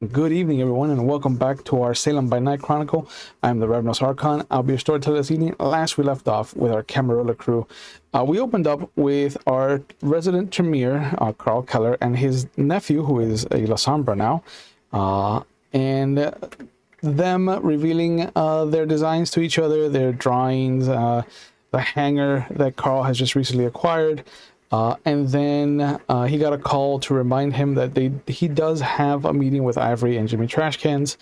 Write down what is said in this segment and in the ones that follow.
Good evening, everyone, and welcome back to our Salem by Night Chronicle. I'm the Revenant Archon. I'll be your storyteller this evening. Last we left off with our Camarilla crew. We opened up with our resident Tremere, Carl Keller, and his nephew, who is a La Sombra now, and them revealing their designs to each other, their drawings, the hangar that Carl has just recently acquired. And then he got a call to remind him that he does have a meeting with Ivory and Jimmy Trashcans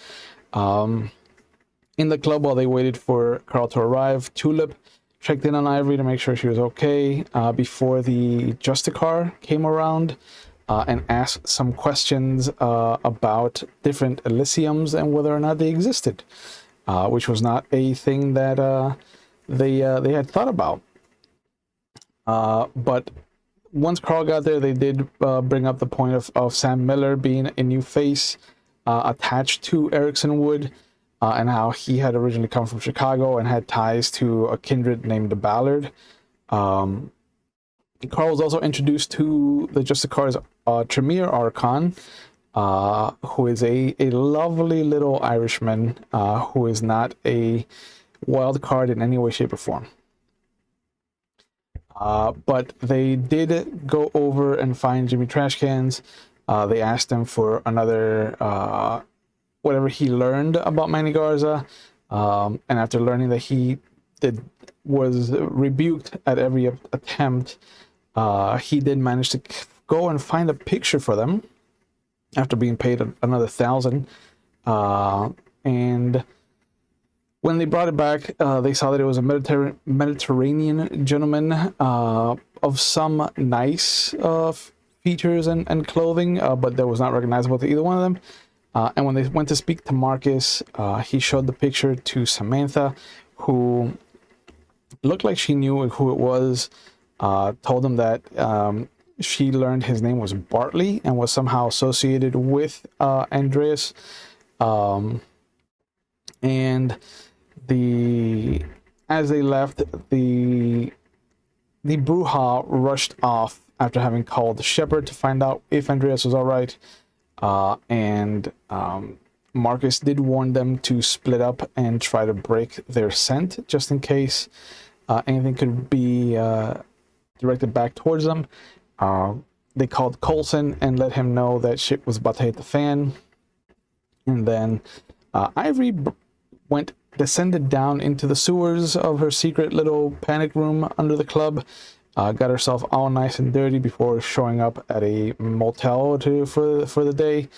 in the club while they waited for Carl to arrive. Tulip checked in on Ivory to make sure she was okay before the Justicar came around and asked some questions about different Elysiums and whether or not they existed, which was not a thing that they had thought about. But once Carl got there, they did bring up the point of Sam Miller being a new face attached to Erickson Wood, and how he had originally come from Chicago and had ties to a kindred named Ballard. Carl was also introduced to the Justicar's Tremere Archon, who is a lovely little Irishman who is not a wild card in any way, shape, or form. But they did go over and find Jimmy Trashcans. They asked him for another, whatever he learned about Manny Garza. And after learning that he was rebuked at every attempt, he did manage to go and find a picture for them after being paid another $1,000. And when they brought it back, they saw that it was a Mediterranean gentleman of some nice features and clothing, but that was not recognizable to either one of them. And when they went to speak to Marcus, he showed the picture to Samantha, who looked like she knew who it was, told him that she learned his name was Bartley and was somehow associated with Andreas. And as they left, the Bruja rushed off after having called Shepard to find out if Andreas was all right. And Marcus did warn them to split up and try to break their scent, just in case anything could be directed back towards them. They called Coulson and let him know that shit was about to hit the fan. And then Ivory descended down into the sewers of her secret little panic room under the club, got herself all nice and dirty before showing up at a motel for the day.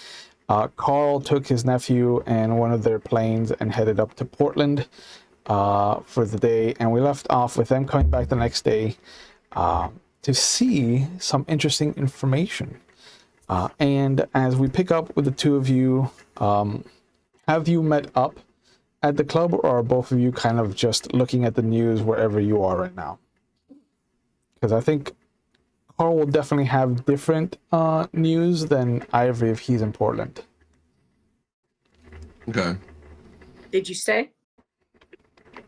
Carl took his nephew and one of their planes and headed up to Portland for the day, and we left off with them coming back the next day to see some interesting information. And as we pick up with the two of you, have you met up at the club, or are both of you kind of just looking at the news wherever you are right now? Because I think Carl will definitely have different news than Ivory if he's in Portland. Okay. Did you stay?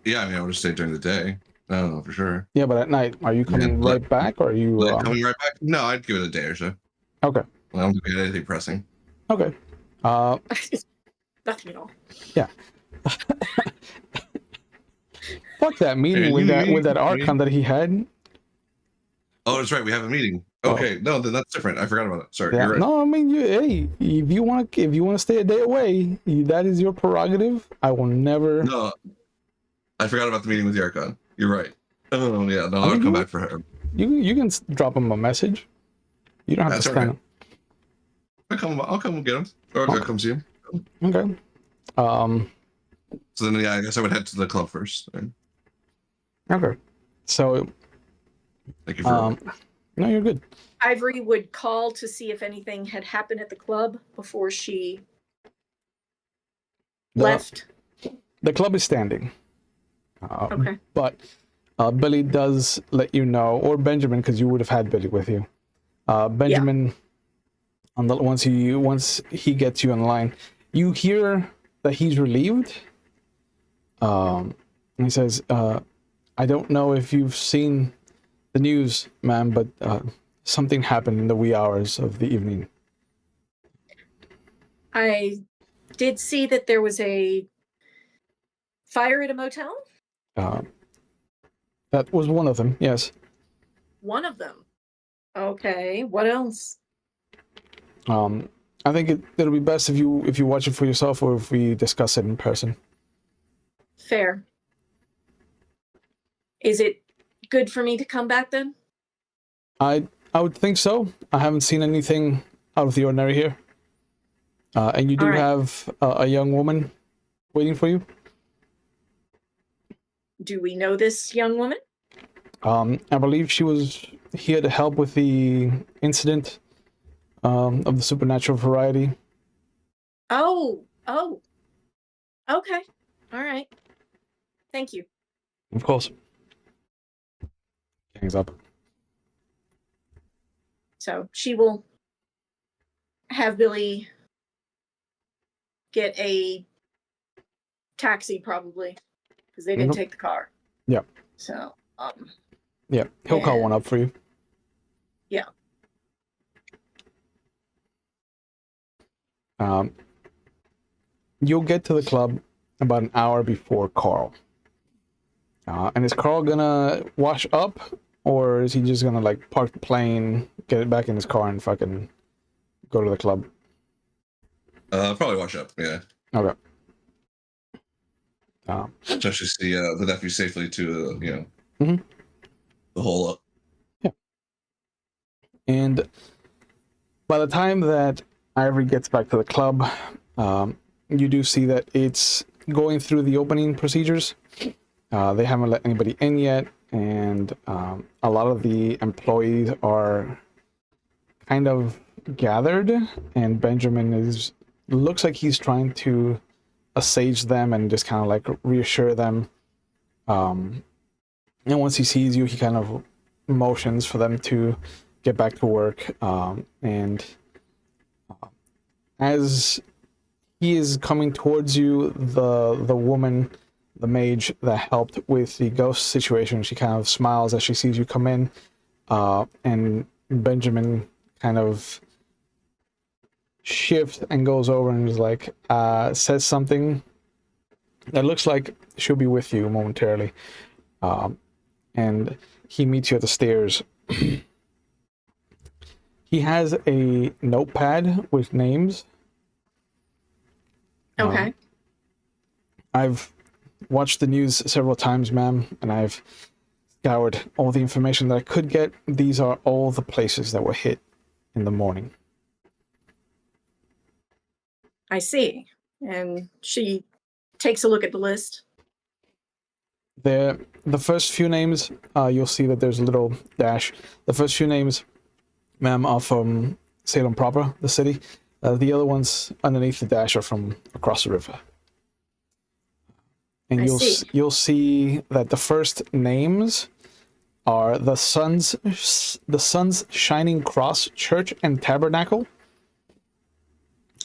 Yeah, I mean, I would have stayed during the day. I don't know for sure. Yeah, but at night, are you coming right back, or are you coming right back? No, I'd give it a day or so. Okay. I don't think anything pressing. Okay. Nothing at all. Yeah. Fuck that meeting with that Archon that he had. Oh, that's right. We have a meeting. Okay, no, then that's different. I forgot about it. Sorry, Yeah. you're right. No, I mean, hey, if you want to stay a day away, that is your prerogative. I will never. No, I forgot about the meeting with the Archon. You're right. Oh yeah, no, I'll come back for her. You can drop him a message. You don't have to stand. Right. I'll come get him, or I'll come see him. Okay. So then, yeah, I guess I would head to the club first. Okay. So. Thank you for. No, you're good. Ivory would call to see if anything had happened at the club before she left. The club is standing. Okay. But Billy does let you know, or Benjamin, because you would have had Billy with you. Benjamin, once he gets you in line, you hear that he's relieved. And he says, "I don't know if you've seen the news, ma'am, but something happened in the wee hours of the evening." I did see that there was a fire at a motel. That was one of them, yes. One of them. Okay, what else? I think it'll be best if you watch it for yourself or if we discuss it in person. Fair. Is it good for me to come back then? I would think so. I haven't seen anything out of the ordinary here. And you do All right. have a young woman waiting for you. Do we know this young woman? I believe she was here to help with the incident of the supernatural variety. Oh. Okay. All right. Thank you. Of course. Hangs up. So she will have Billy get a taxi probably because they didn't Mhm. take the car. Yeah. So, Yeah, he'll call one up for you. Yeah. You'll get to the club about an hour before Carl. And is Carl gonna wash up, or is he just gonna like park the plane, get it back in his car, and fucking go to the club? Probably wash up. Yeah. Okay. Just to see the nephew safely to Mhm. the hole up. And by the time that Ivory gets back to the club, you do see that it's going through the opening procedures. They haven't let anybody in yet, and a lot of the employees are kind of gathered, and Benjamin looks like he's trying to assuage them and just kind of like reassure them. And once he sees you, he kind of motions for them to get back to work. And as he is coming towards you, the woman, the mage that helped with the ghost situation, she kind of smiles as she sees you come in. And Benjamin kind of shifts and goes over and is like, says something that looks like she'll be with you momentarily. And he meets you at the stairs. He has a notepad with names. okay. I've watched the news several times, ma'am, and I've scoured all the information that I could get. These are all the places that were hit in the morning. I see. And she takes a look at the list. The first few names, you'll see that there's a little dash. The first few names, ma'am, are from Salem proper, the city. The other ones underneath the dash are from across the river. And I see. you'll see that the first names are the Sun's Shining Cross Church and Tabernacle,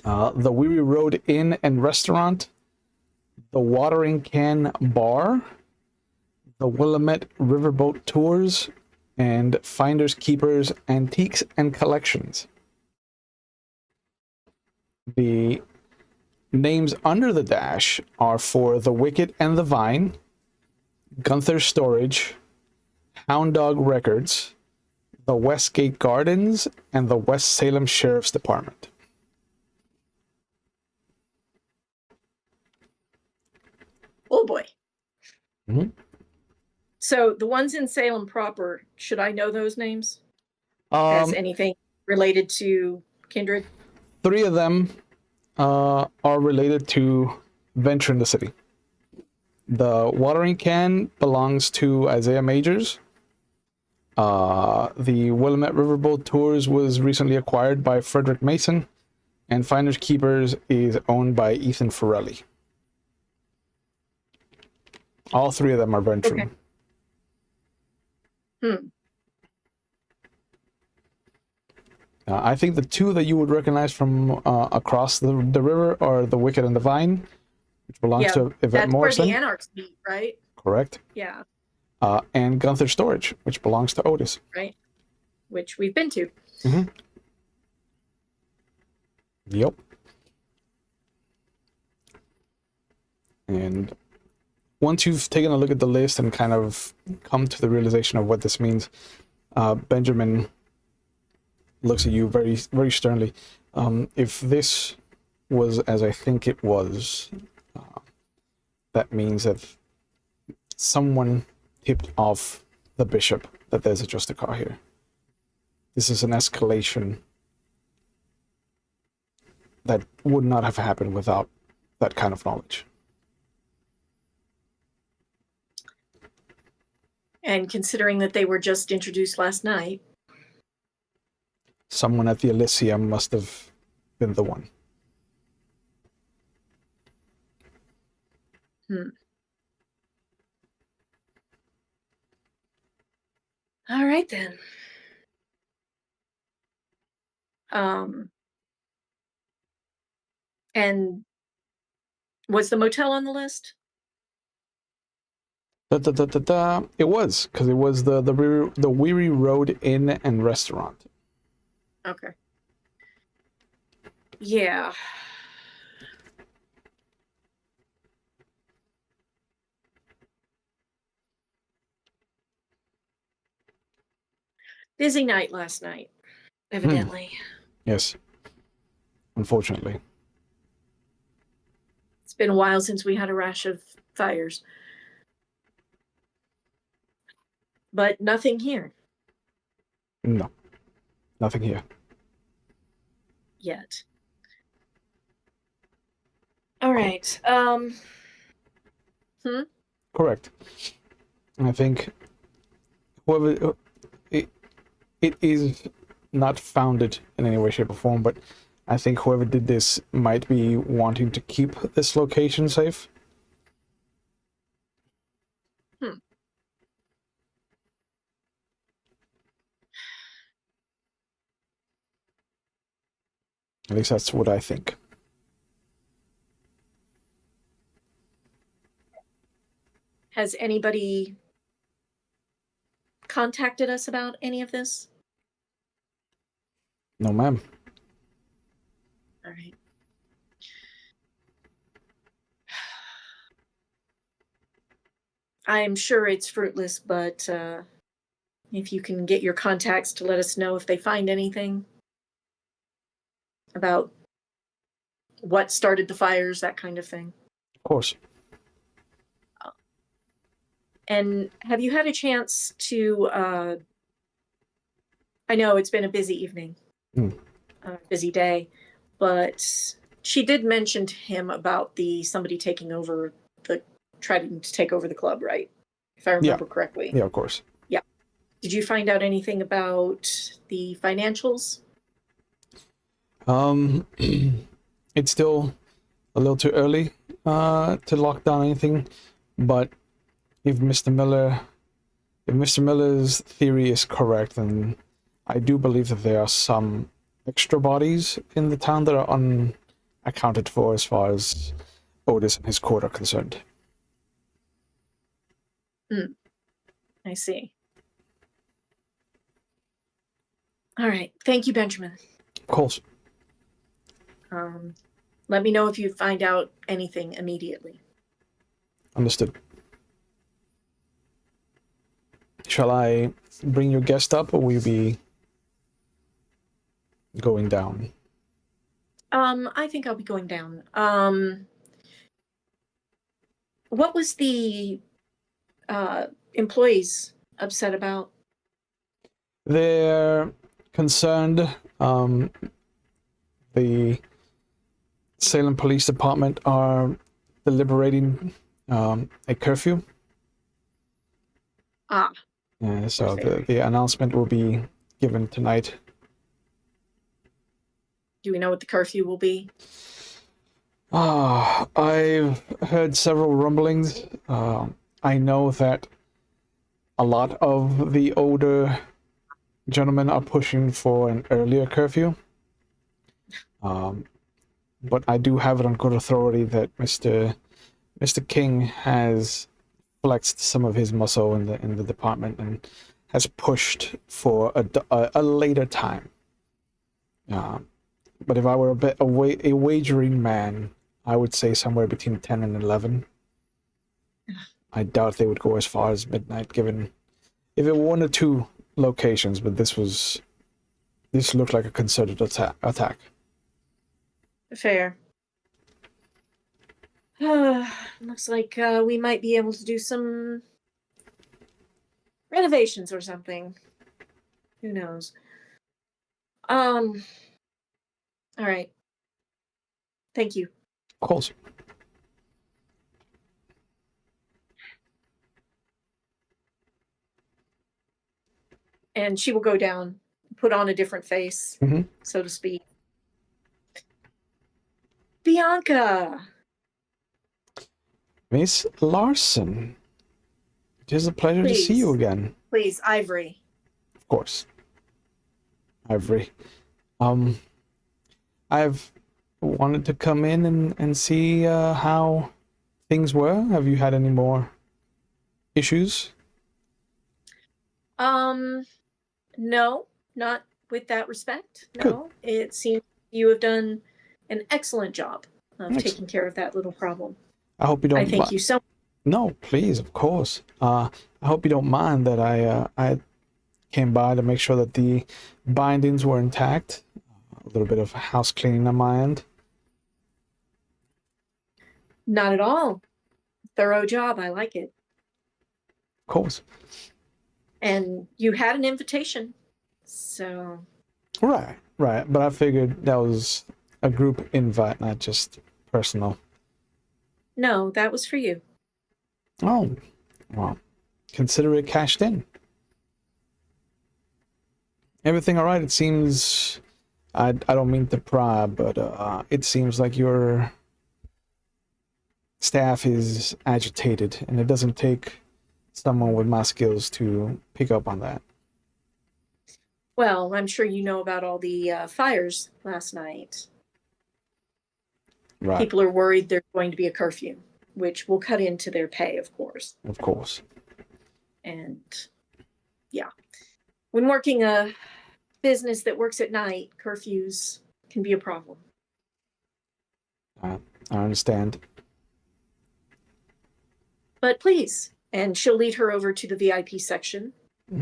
the Weary Road Inn and Restaurant, the Watering Can Bar, the Willamette Riverboat Tours, and Finders Keepers Antiques and Collections. The names under the dash are for the Wicket and the Vine, Gunther Storage, Hound Dog Records, the Westgate Gardens, and the West Salem Sheriff's Department. Oh boy. Mhm. So the ones in Salem proper, should I know those names? As anything related to Kindred? 3 of them are related to venture in the city. The Watering Can belongs to Isaiah Majors. The Willamette Riverboat Tours was recently acquired by Frederick Mason, and Finders Keepers is owned by Ethan Forelli. All 3 of them are venturing. Okay. I think the 2 that you would recognize from across the river are the Wicked and the Vine, which belongs to Yvette That's Morrison. where the Anarchs meet, right? Correct. Yeah. And Gunther Storage, which belongs to Otis. Right. Which we've been to. Mm-hmm. Yep. once you've taken a look at the list and kind of come to the realization of what this means, Benjamin looks at you very, very sternly. If this was as I think it was, that means that someone tipped off the bishop that there's a Justicar here. This is an escalation that would not have happened without that kind of knowledge. And considering that they were just introduced last night. Someone at the Elysium must have been the one. All right then. And was the motel on the list? It was, because it was the Weary Road Inn and Restaurant. Okay. Yeah. Busy night last night, evidently. Yes. Unfortunately. It's been a while since we had a rash of fires. But nothing here. No. Nothing here. Yet. All right. Correct. I think whoever it is not founded in any way, shape, or form, but I think whoever did this might be wanting to keep this location safe. At least that's what I think. Has anybody contacted us about any of this? No, ma'am. All right. I'm sure it's fruitless, but if you can get your contacts to let us know if they find anything about what started the fires, that kind of thing. Of course. And have you had a chance to, I know it's been a busy evening, busy day, but she did mention to him about somebody taking over trying to take over the club, right? If I remember correctly. Yeah, of course. Yeah. Did you find out anything about the financials? It's still a little too early to lock down anything, but if Mr. Miller's theory is correct, then I do believe that there are some extra bodies in the town that are unaccounted for as far as Otis and his court are concerned. I see. All right. Thank you, Benjamin. Of course. Let me know if you find out anything immediately. Understood. Shall I bring your guest up, or will you be going down? I think I'll be going down. What was the employees upset about? They're concerned. The Salem Police Department are deliberating a curfew. So the announcement will be given tonight. Do we know what the curfew will be? I've heard several rumblings. I know that a lot of the older gentlemen are pushing for an earlier curfew. But I do have it on good authority that Mr. King has flexed some of his muscle in the department and has pushed for a later time. But if I were a wagering man, I would say somewhere between 10 and 11. I doubt they would go as far as midnight, given if it were 1 or 2 locations, but this looked like a concerted attack. Fair. Looks like we might be able to do some renovations or something. Who knows? All right. Thank you. Of course. And she will go down, put on a different face, so to speak. Bianca! Miss Larson, it is a pleasure to see you again. Please, Ivory. Of course. Ivory. I've wanted to come in and see how things were. Have you had any more issues? No, not with that respect. No, Good. It seems you have done an excellent job of taking care of that little problem. I hope you don't. I thank you so much. No, please, of course. I hope you don't mind that I came by to make sure that the bindings were intact. A little bit of house cleaning on my end. Not at all. Thorough job. I like it. Of course. And you had an invitation, so. Right. But I figured that was a group invite, not just personal. No, that was for you. Oh, well, consider it cashed in. Everything all right? It seems, I don't mean to pry, but it seems like your staff is agitated, and it doesn't take someone with my skills to pick up on that. Well, I'm sure you know about all the fires last night. Right. People are worried there's going to be a curfew, which will cut into their pay, of course. Of course. And yeah, when working a business that works at night, curfews can be a problem. I understand. But please, and she'll lead her over to the VIP section.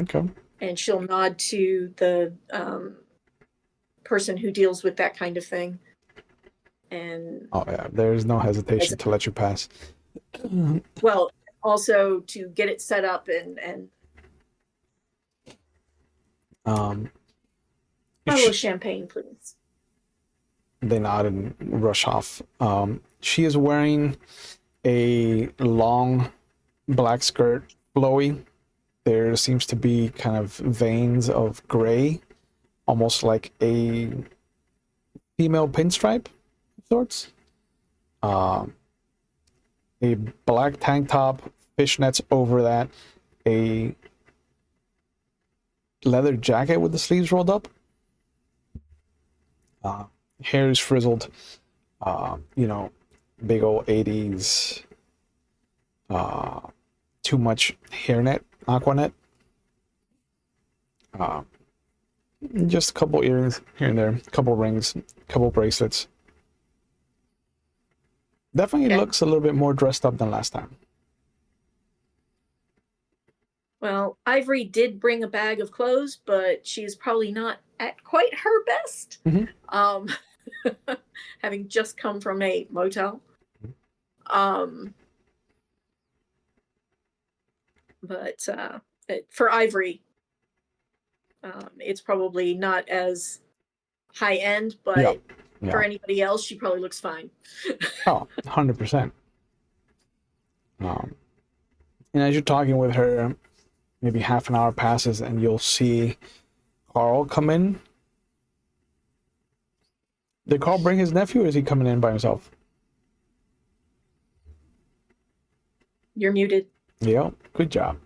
Okay. And she'll nod to the person who deals with that kind of thing. And oh yeah, there's no hesitation to let you pass. Well, also to get it set up and a bottle of champagne, please. They nod and rush off. She is wearing a long black skirt, flowy. There seems to be kind of veins of gray, almost like a female pinstripe of sorts. A black tank top, fishnets over that, a leather jacket with the sleeves rolled up. Hair is frizzled, big old 80s, too much hairnet, aquanet. Just a couple earrings here and there, a couple rings, a couple bracelets. Definitely looks a little bit more dressed up than last time. Well, Ivory did bring a bag of clothes, but she's probably not at quite her best. Having just come from a motel. But for Ivory, it's probably not as high end, but for anybody else, she probably looks fine. Oh, 100%. And as you're talking with her, maybe half an hour passes and you'll see Carl come in. Did Carl bring his nephew, or is he coming in by himself? You're muted. Yeah, good job.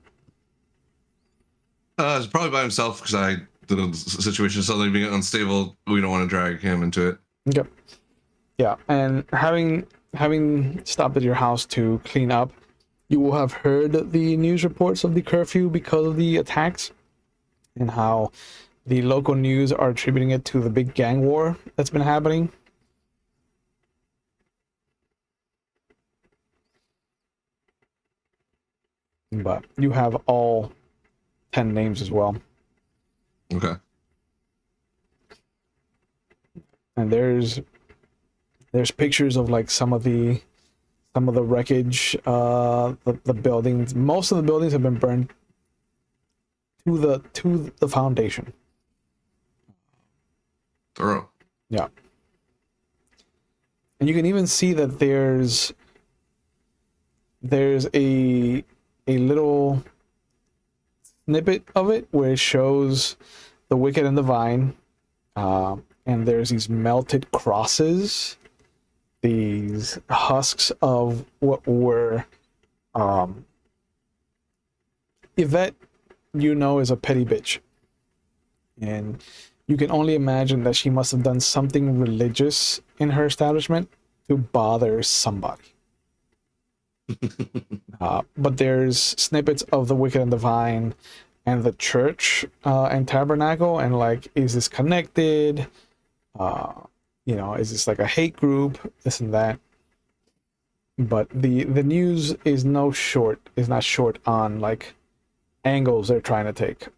It's probably by himself because the situation is suddenly being unstable. We don't want to drag him into it. Okay. Yeah, and having stopped at your house to clean up, you will have heard the news reports of the curfew because of the attacks, and how the local news are attributing it to the big gang war that's been happening. but you have all 10 names as well. Okay. And there's pictures of like some of the wreckage, the buildings. Most of the buildings have been burned to the foundation. Thorough. Yeah. And you can even see that there's a little snippet of it where it shows the wicked and the vine, and there's these melted crosses, these husks of what were Yvette, is a petty bitch, and you can only imagine that she must have done something religious in her establishment to bother somebody. But there's snippets of the wicked and the vine and the church and tabernacle, and like, is this connected? Is this like a hate group? This and that. But the news is not short on like angles they're trying to take.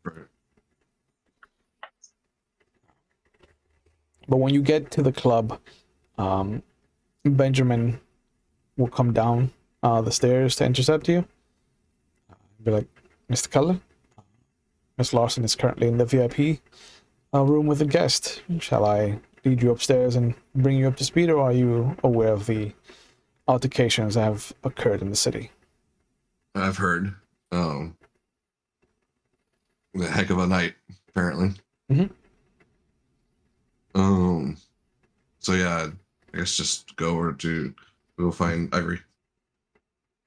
Right. But when you get to the club, Benjamin will come down the stairs to intercept you. Be like, Mr. Keller, Miss Larson is currently in the VIP room with a guest. Shall I lead you upstairs and bring you up to speed, or are you aware of the altercations that have occurred in the city? I've heard. A heck of a night, apparently. Mm-hmm. So yeah, I guess just we'll find Ivory.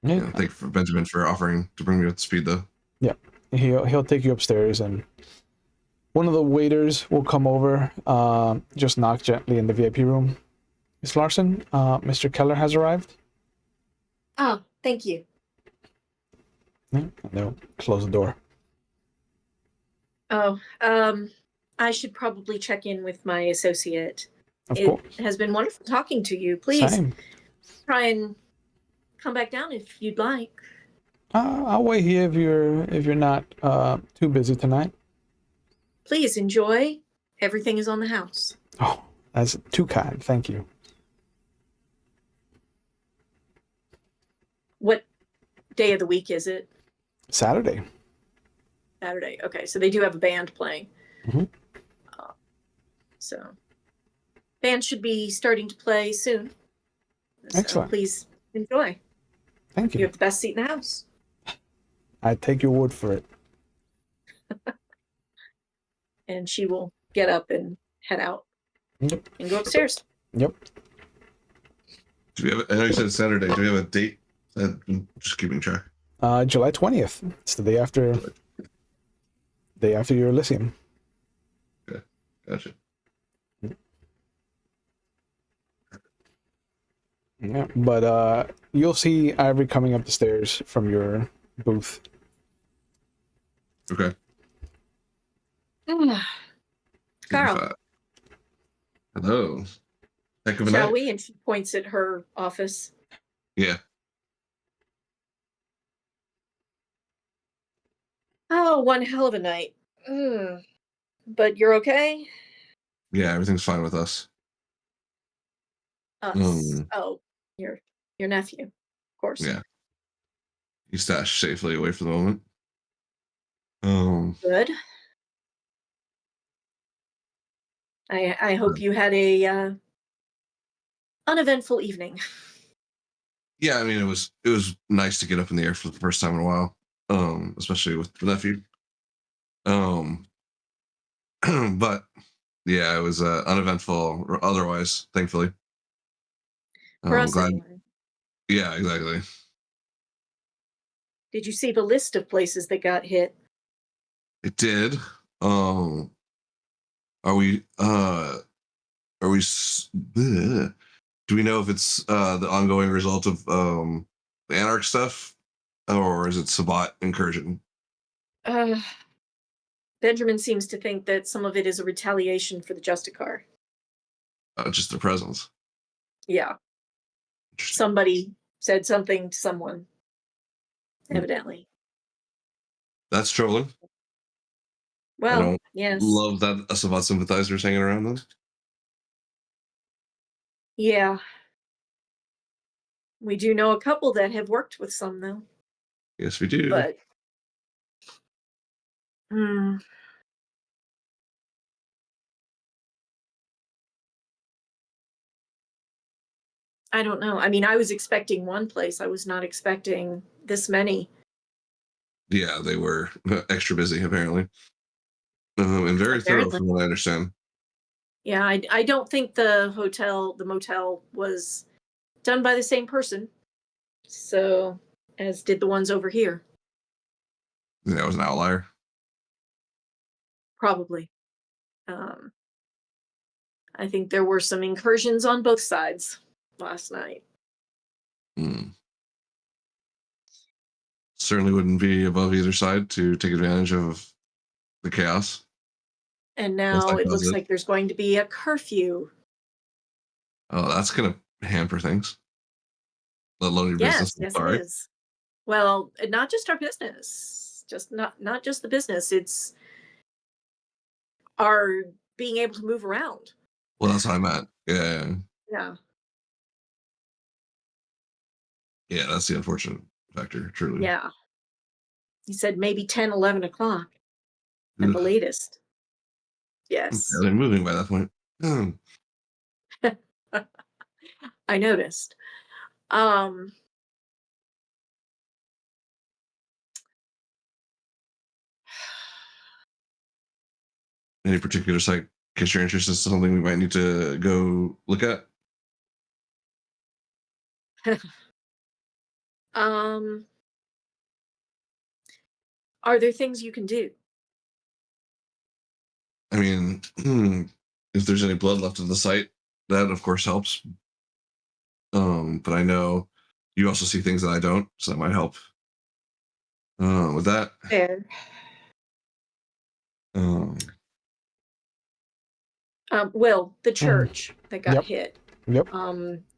Yeah. Thank you for Benjamin for offering to bring me up to speed, though. Yeah. He'll take you upstairs, and one of the waiters will come over, just knock gently in the VIP room. Miss Larson, Mr. Keller has arrived. Oh, thank you. Yeah, and they'll close the door. Oh, I should probably check in with my associate. Of It course. has been wonderful talking to you. Please Same. try and come back down if you'd like. I'll wait here if you're not too busy tonight. Please enjoy. Everything is on the house. Oh, that's too kind. Thank you. What day of the week is it? Saturday. Saturday. Okay, so they do have a band playing. Mm-hmm. So band should be starting to play soon. So Excellent. please enjoy. Thank You you. have the best seat in the house. I take your word for it. And she will get up and head out. Yep. And go upstairs. Yep. Do we have? I know you said Saturday. Do we have a date? I'm just keeping track. July 20th. It's the day after your Elysium. Okay, gotcha. Yeah, but you'll see Ivory coming up the stairs from your booth. Okay. Carl, Hello. Heck of a shall night. we? And she points at her office. Yeah. Oh, one hell of a night. But you're okay? Yeah, everything's fine with us. Us. Oh, your nephew, of course. Yeah. He's stashed safely away for the moment. Good. I hope you had a uneventful evening. Yeah, I mean it was nice to get up in the air for the first time in a while. Especially with the nephew. But yeah, it was uneventful otherwise, thankfully. For us, glad. anyway. Yeah, exactly. Did you see the list of places that got hit? It did. Are we bleh. Do we know if it's the ongoing result of the Anarch stuff, or is it Sabat incursion? Benjamin seems to think that some of it is a retaliation for the Justicar. Just their presence. Yeah. Somebody said something to someone. Evidently. That's troubling. I Well, don't yes. love that Savat sympathizers hanging around them. Yeah. We do know a couple that have worked with some, though. Yes, we do. But hmm, I don't know. I mean, I was expecting one place. I was not expecting this many. Yeah, they were extra busy apparently, and very thorough Apparently. from what I understand. Yeah, I don't think the motel was done by the same person. So, as did the ones over here. That was an outlier. Probably. Um, I think there were some incursions on both sides last night. Mm. Certainly wouldn't be above either side to take advantage of the chaos. And Yes, now that it does looks it. like there's going to be a curfew. Oh, that's gonna hamper things. Let alone your business. Yes, yes, it Sorry. is. Well, not just our business, just not just the business. It's our being able to move around. Well, that's what I meant. Yeah, Yeah, yeah, that's the unfortunate factor. Truly. yeah. He said maybe 10, 11 o'clock at the Ugh. latest. Yeah, Yes, they're moving by that point. Hmm. I noticed. Um, Any particular site, in case you're interested in something we might need to go look at? um, are there things you can do? I mean, if there's any blood left in the site, that of course helps. But I know you also see things that I don't, so that might help. With that, There. um, Will, the Mhm. church that got Yep. hit. Yep.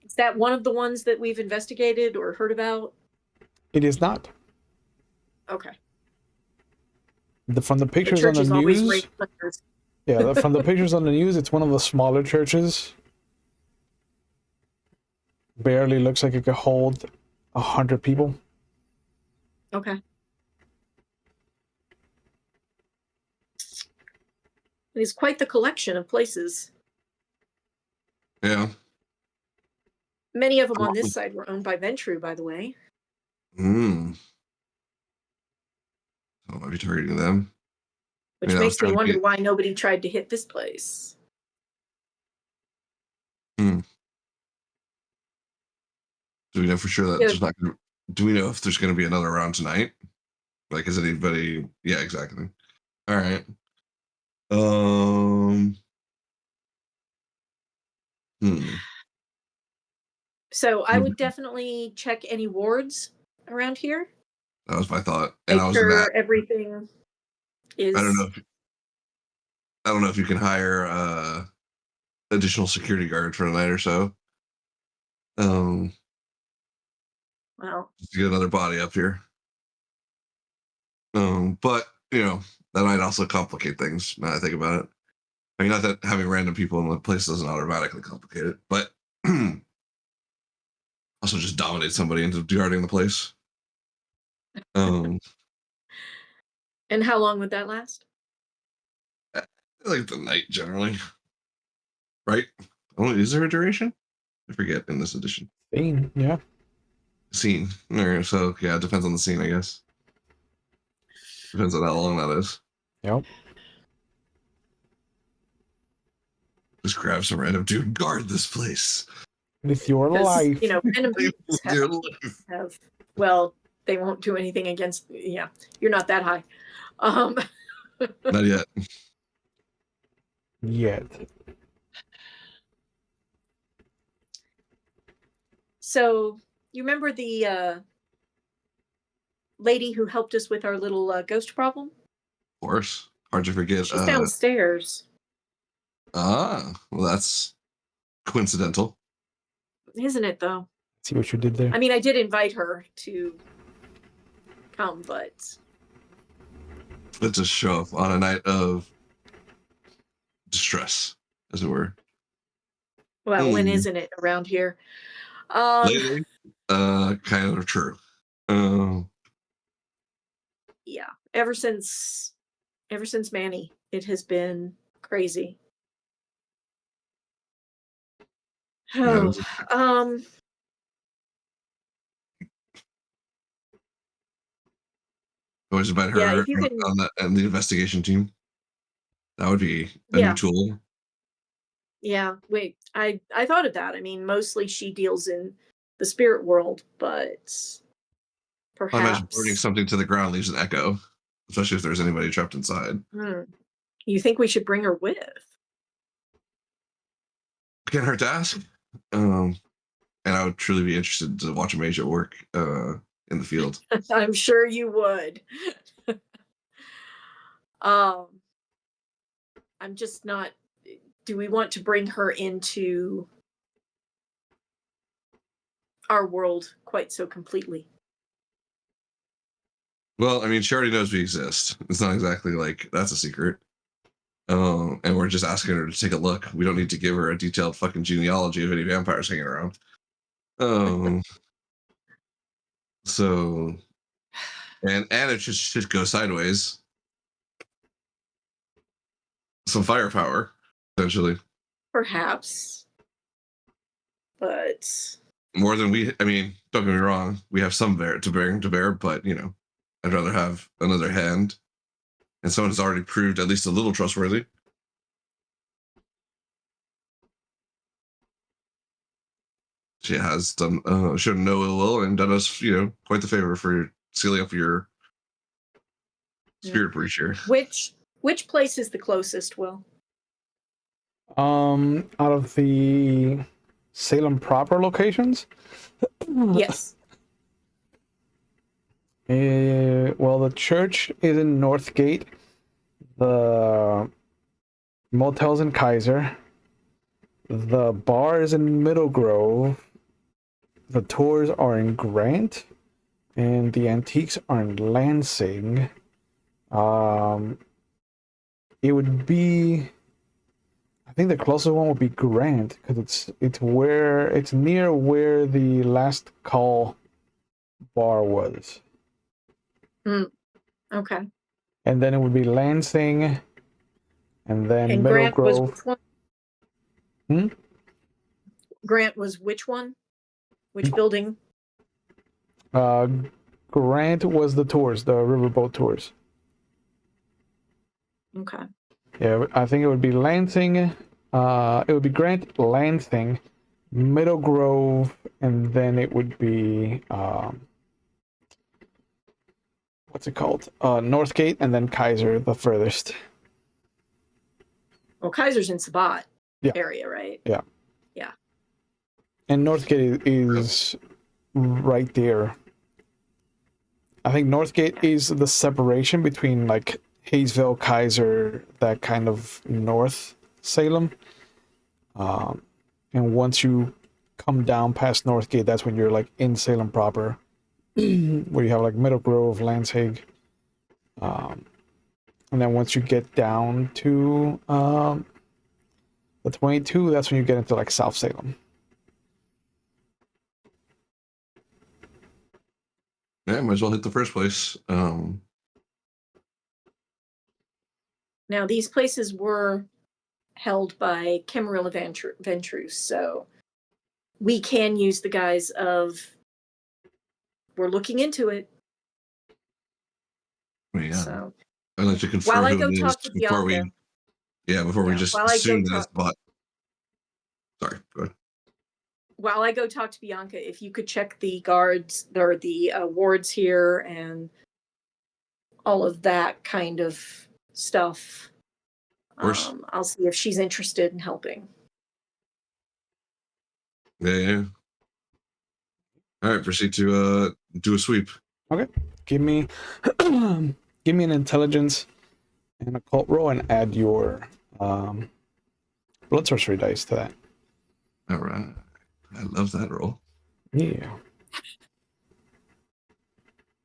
Is that one of the ones that we've investigated or heard about? It is not. Okay. From the The pictures on church the is always news, raised flares. yeah, from the pictures on the news, it's one of the smaller churches. Barely looks like it could hold 100 people. Okay. It is quite the collection of places. yeah. Many of them on this side were owned by Ventru, by the way. Hmm. So I might be targeting them. I Which mean, I was makes me trying to wonder get. why nobody tried to hit this place. Hmm. Do we know for sure that Yeah. there's not? Do we know if there's going to be another round tonight? Like, is anybody? Yeah, exactly. All right. Um. Hmm. So I would definitely check any wards around here. That was my thought, and Make I was going to. sure everything I don't know. is. I don't know if you can hire additional security guard for a night or so. Um, Well, just to get another body up here. But that might also complicate things. Now that I think about it. I mean, not that having random people in the place doesn't automatically complicate it, but also just dominate somebody into guarding the place. Um, and how long would that last? like the night generally, right? Oh, is there a duration? I forget in this edition. Yeah. Scene. All right, so yeah, it depends on the scene, I guess. Depends on how long that is. Yep. Just grab some random dude, guard this place. With your Because, life. random beings have, well, they won't do anything against, yeah, you're not that high. Not yet. Yet. So, you remember the lady who helped us with our little ghost problem? Of course. Hard to forget. She's downstairs. Well, that's coincidental. Isn't it, though? See what you did there. I mean, I did invite her to come, but Let's just show up on a night of distress, as it were. well, when isn't it around here? Lately, kind of true. Yeah, ever since Manny, it has been crazy. Yeah, Oh, always about yeah, her if you can, on the investigation team. That would be a new yeah, tool. yeah. Wait, I thought of that. I mean, mostly she deals in the spirit world, but I imagine burning perhaps. something to the ground leaves an echo, especially if there's anybody trapped inside. You think we should bring her with? Can't hurt to ask. And I would truly be interested to watch a mage at work in the field. I'm sure you would. um, I'm just not. Do we want to bring her into our world quite so completely? Well, I mean, she already knows we exist. It's not exactly like that's a secret. And we're just asking her to take a look. We don't need to give her a detailed fucking genealogy of any vampires hanging around. Um, so, and it just should go sideways. Some firepower, essentially. Perhaps, but More than we. I mean, don't get me wrong. We have some to bear, but I'd rather have another hand and someone who's already proved at least a little trustworthy. She has done shown no ill will and done us, quite the favor for sealing up your spirit breach here. which place is the closest, Will? Out of the Salem proper locations? Yes. Well, the church is in Northgate. The motel's in Kaiser. The bar is in Middle Grove. The tours are in Grant. And the antiques are in Lansing. It would be... I think the closest one would be Grant, because it's near where the last call bar was. Okay. And then it would be Lansing, and then And Middle Grant Grove. was which one? Hmm? Grant was which one? Which building? Grant was the tours, the riverboat tours. Okay. Yeah, I think it would be Lansing. It would be Grant, Lansing, Middle Grove, and then it would be what's it called? Northgate, and then Kaiser, the furthest. Well, Kaiser's in Sabat Yeah. area, right? Yeah. Yeah. And Northgate is right there. I think Northgate is the separation between like Hayesville, Kaiser, that kind of north Salem. And once you come down past Northgate, that's when you're like in Salem proper, where you have like Middle Grove, Lansing. And then once you get down to the 22, that's when you get into like South Salem. Yeah, might as well hit the first place. Now, these places were held by Camarilla Ventruse, so we can use the guise of we're looking into it. Yeah. So I'd like to confirm while I who go it talk is to before Bianca, we just while I go assume that it's talk, bot. Sorry, go ahead. while I go talk to Bianca, if you could check the guards or the wards here and all of that kind of stuff. Of course. I'll see if she's interested in helping. Yeah. All right, proceed to do a sweep. Okay, give me give me an intelligence and occult roll, and add your blood sorcery dice to that. All right, I love that roll. Yeah.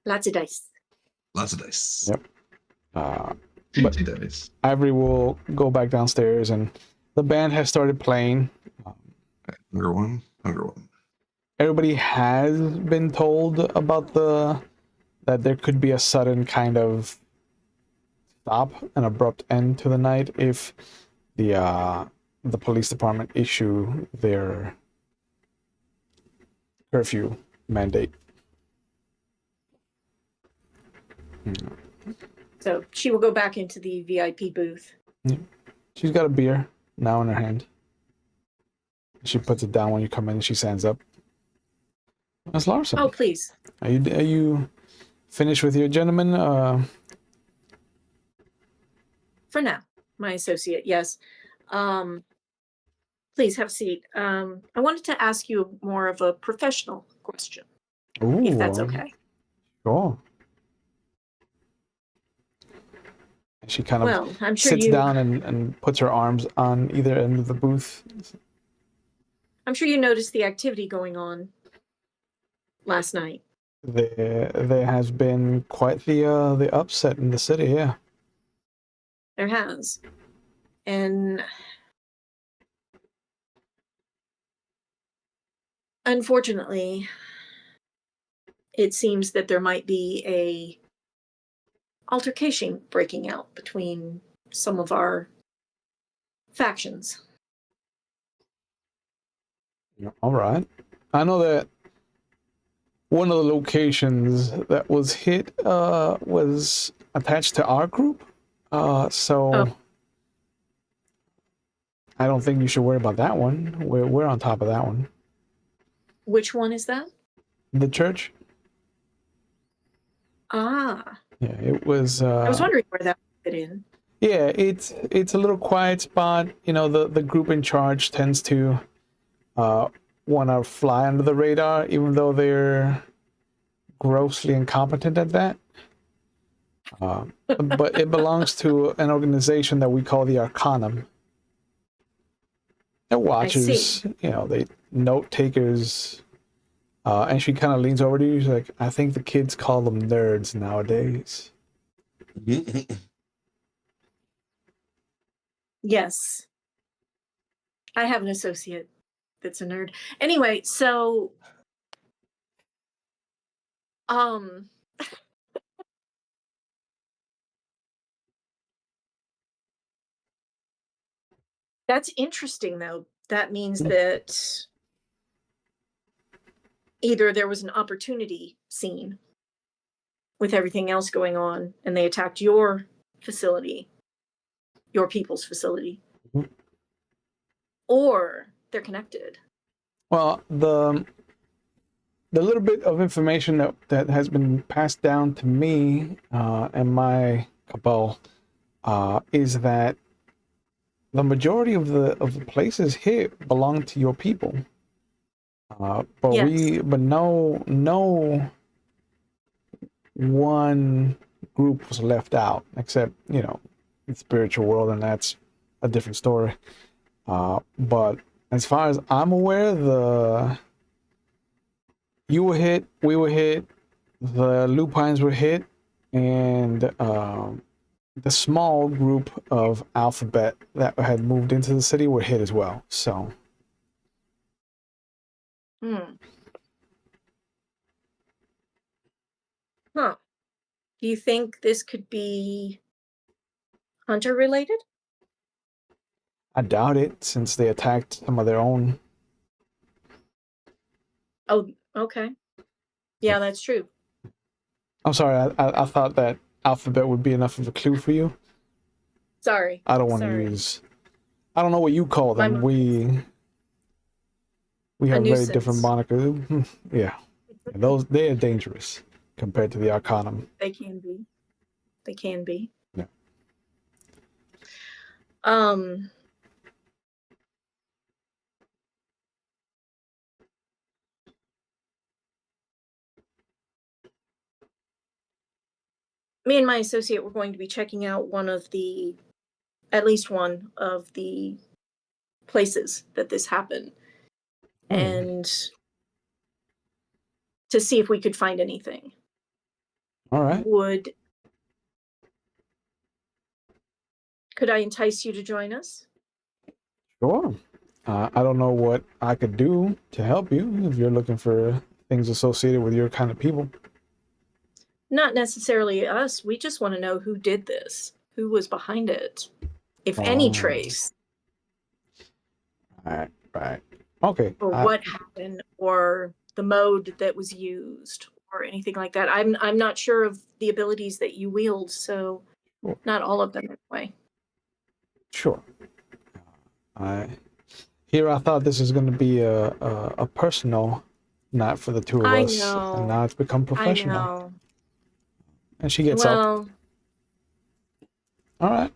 Lots of dice. Lots of dice. Yep. But GT dice. Ivory will go back downstairs, and the band has started playing. Hunger one. Everybody has been told about that there could be a sudden kind of stop, an abrupt end to the night if the police department issue their curfew mandate. So she will go back into the VIP booth. She's got a beer now in her hand. She puts it down when you come in and she stands up. Miss Larson. Oh, please. Are you finished with your gentleman? For now, my associate, yes. Please have a seat. I wanted to ask you more of a professional question, Ooh, if that's okay. Sure. She kind of I'm sure sits down and puts her arms on either end of the booth. I'm sure you noticed the activity going on last night. There has been quite the upset in the city, yeah. There has. And unfortunately, it seems that there might be a altercation breaking out between some of our factions. All right. I know that one of the locations that was hit was attached to our group. So I don't think you should worry about that one. We're on top of that one. Which one is that? The church? Ah. Yeah, it was I was wondering where that fit in. Yeah, it's a little quiet spot. You know, the group in charge tends to want to fly under the radar, even though they're grossly incompetent at that. But it belongs to an organization that we call the Arcanum. It watches, they note takers. And she kind of leans over to you. She's like, I think the kids call them nerds nowadays. Yes. I have an associate that's a nerd. Anyway, so that's interesting though. That means that either there was an opportunity seen with everything else going on and they attacked your facility, your people's facility, or they're connected. Well, the little bit of information that has been passed down to me and my cabal is that the majority of the places hit belong to your people. But no one group was left out, except the spiritual world, and that's a different story. But as far as I'm aware, you were hit, we were hit, the Lupines were hit, and the small group of Alphabet that had moved into the city were hit as well. So. Huh. Do you think this could be Hunter related? I doubt it, since they attacked some of their own. Oh, okay. Yeah, that's true. I'm sorry, I thought that Alphabet would be enough of a clue for you. Sorry. I don't want to use... I don't know what you call them. We have very different monikers. Yeah. They are dangerous compared to the Arcanum. They can be. They can be. Yeah. Me and my associate were going to be checking out at least one of the places that this happened, and to see if we could find anything. All right. Would Could I entice you to join us? Sure. I don't know what I could do to help you if you're looking for things associated with your kind of people. Not necessarily us. We just want to know who did this, who was behind it, if any Oh. trace, Right. Okay. or what happened, or the mode that was used, or anything like that. I'm not sure of the abilities that you wield, so Sure. not all of them anyway. Sure. I thought this was going to be a personal night for the two of I us, know. and now it's become professional. I know. And she gets up. Well, All right.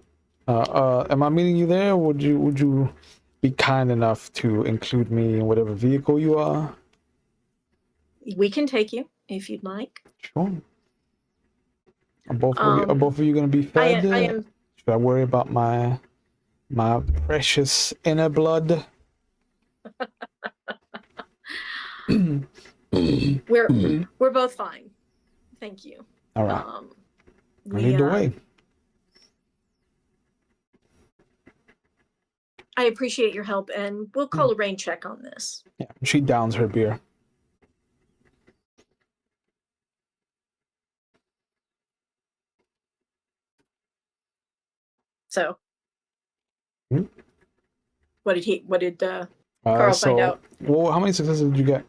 Am I meeting you there? Would you be kind enough to include me in whatever vehicle you are? we can take you if you'd like. Sure. Are both of you going to be I fed? am. Should I worry about my precious inner blood? We're both fine. Thank you. All right. We, Lead the way. I appreciate your help, and we'll call a rain check on this. Yeah. She downs her beer. So, Hmm? what did Carl find out? Well, how many successes did you get?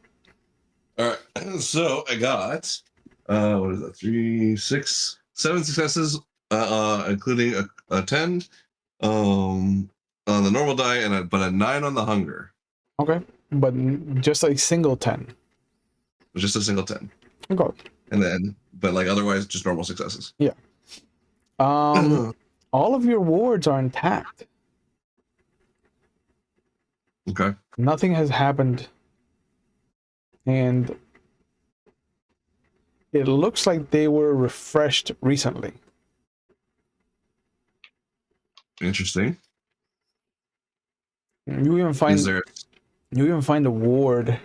All right. So I got what is that? 3, 6, 7 successes, including a 10 on the normal die, but a 9 on the hunger. Okay, but just a single 10. Just a single 10. Okay. And then, but like otherwise, just normal successes. Yeah. All of your wards are intact. Okay. Nothing has happened, and it looks like they were refreshed recently. Interesting. You even find a ward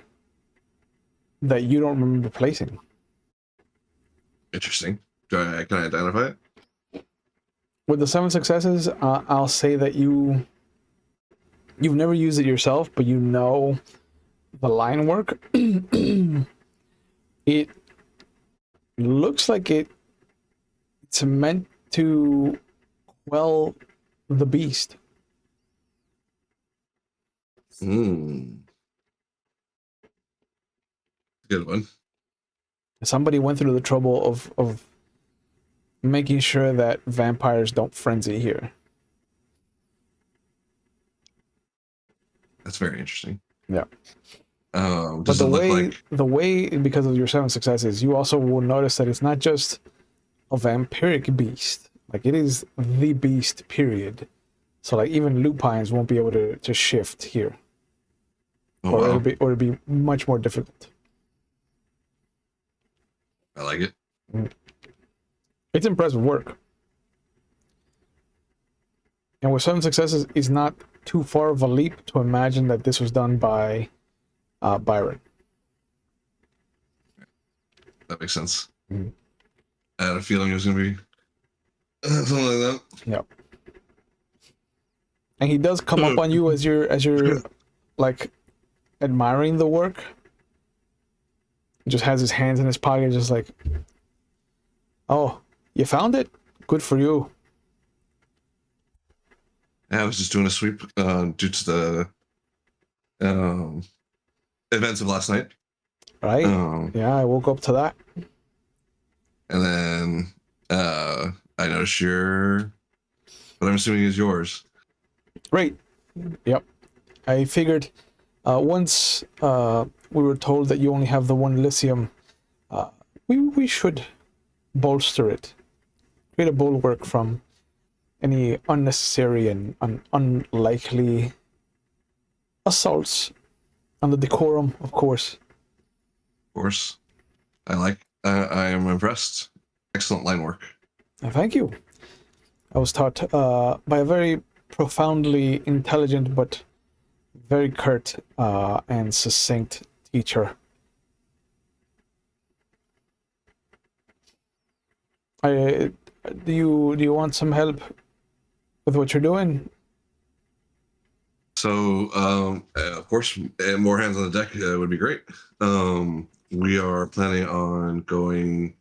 that you don't remember placing. Interesting. Can I identify it? With the 7 successes, I'll say that you've never used it yourself, but you know the line work. It looks like it's meant to quell the beast. Good one. Somebody went through the trouble of making sure that vampires don't frenzy here. That's very interesting. Yeah. Does it look like the way, because of your 7 successes, you also will notice that it's not just a vampiric beast. Like, it is the beast, period. So like even lupines won't be able to shift here. Oh, or wow. it'll be much more difficult. I like it. It's impressive work. And with 7 successes, it's not too far of a leap to imagine that this was done by Byron. That makes sense. Mm-hmm. I had a feeling it was going to be something like that. Yep. And he does come up on you as you're like admiring the work. He just has his hands in his pocket, just like, "Oh, you found it? Good for you." Yeah, I was just doing a sweep due to the events of last night. Right? Yeah, I woke up to that. And then I noticed what I'm assuming is yours. Right. Yep. I figured once we were told that you only have the 1 lithium, we should bolster it. Create a bulwark from any unnecessary and unlikely assaults on the decorum, of course. Of course. I am impressed. Excellent line work. Thank you. I was taught by a very profoundly intelligent but very curt and succinct teacher. Do you want some help with what you're doing? So, of course, more hands on the deck would be great. We are planning on going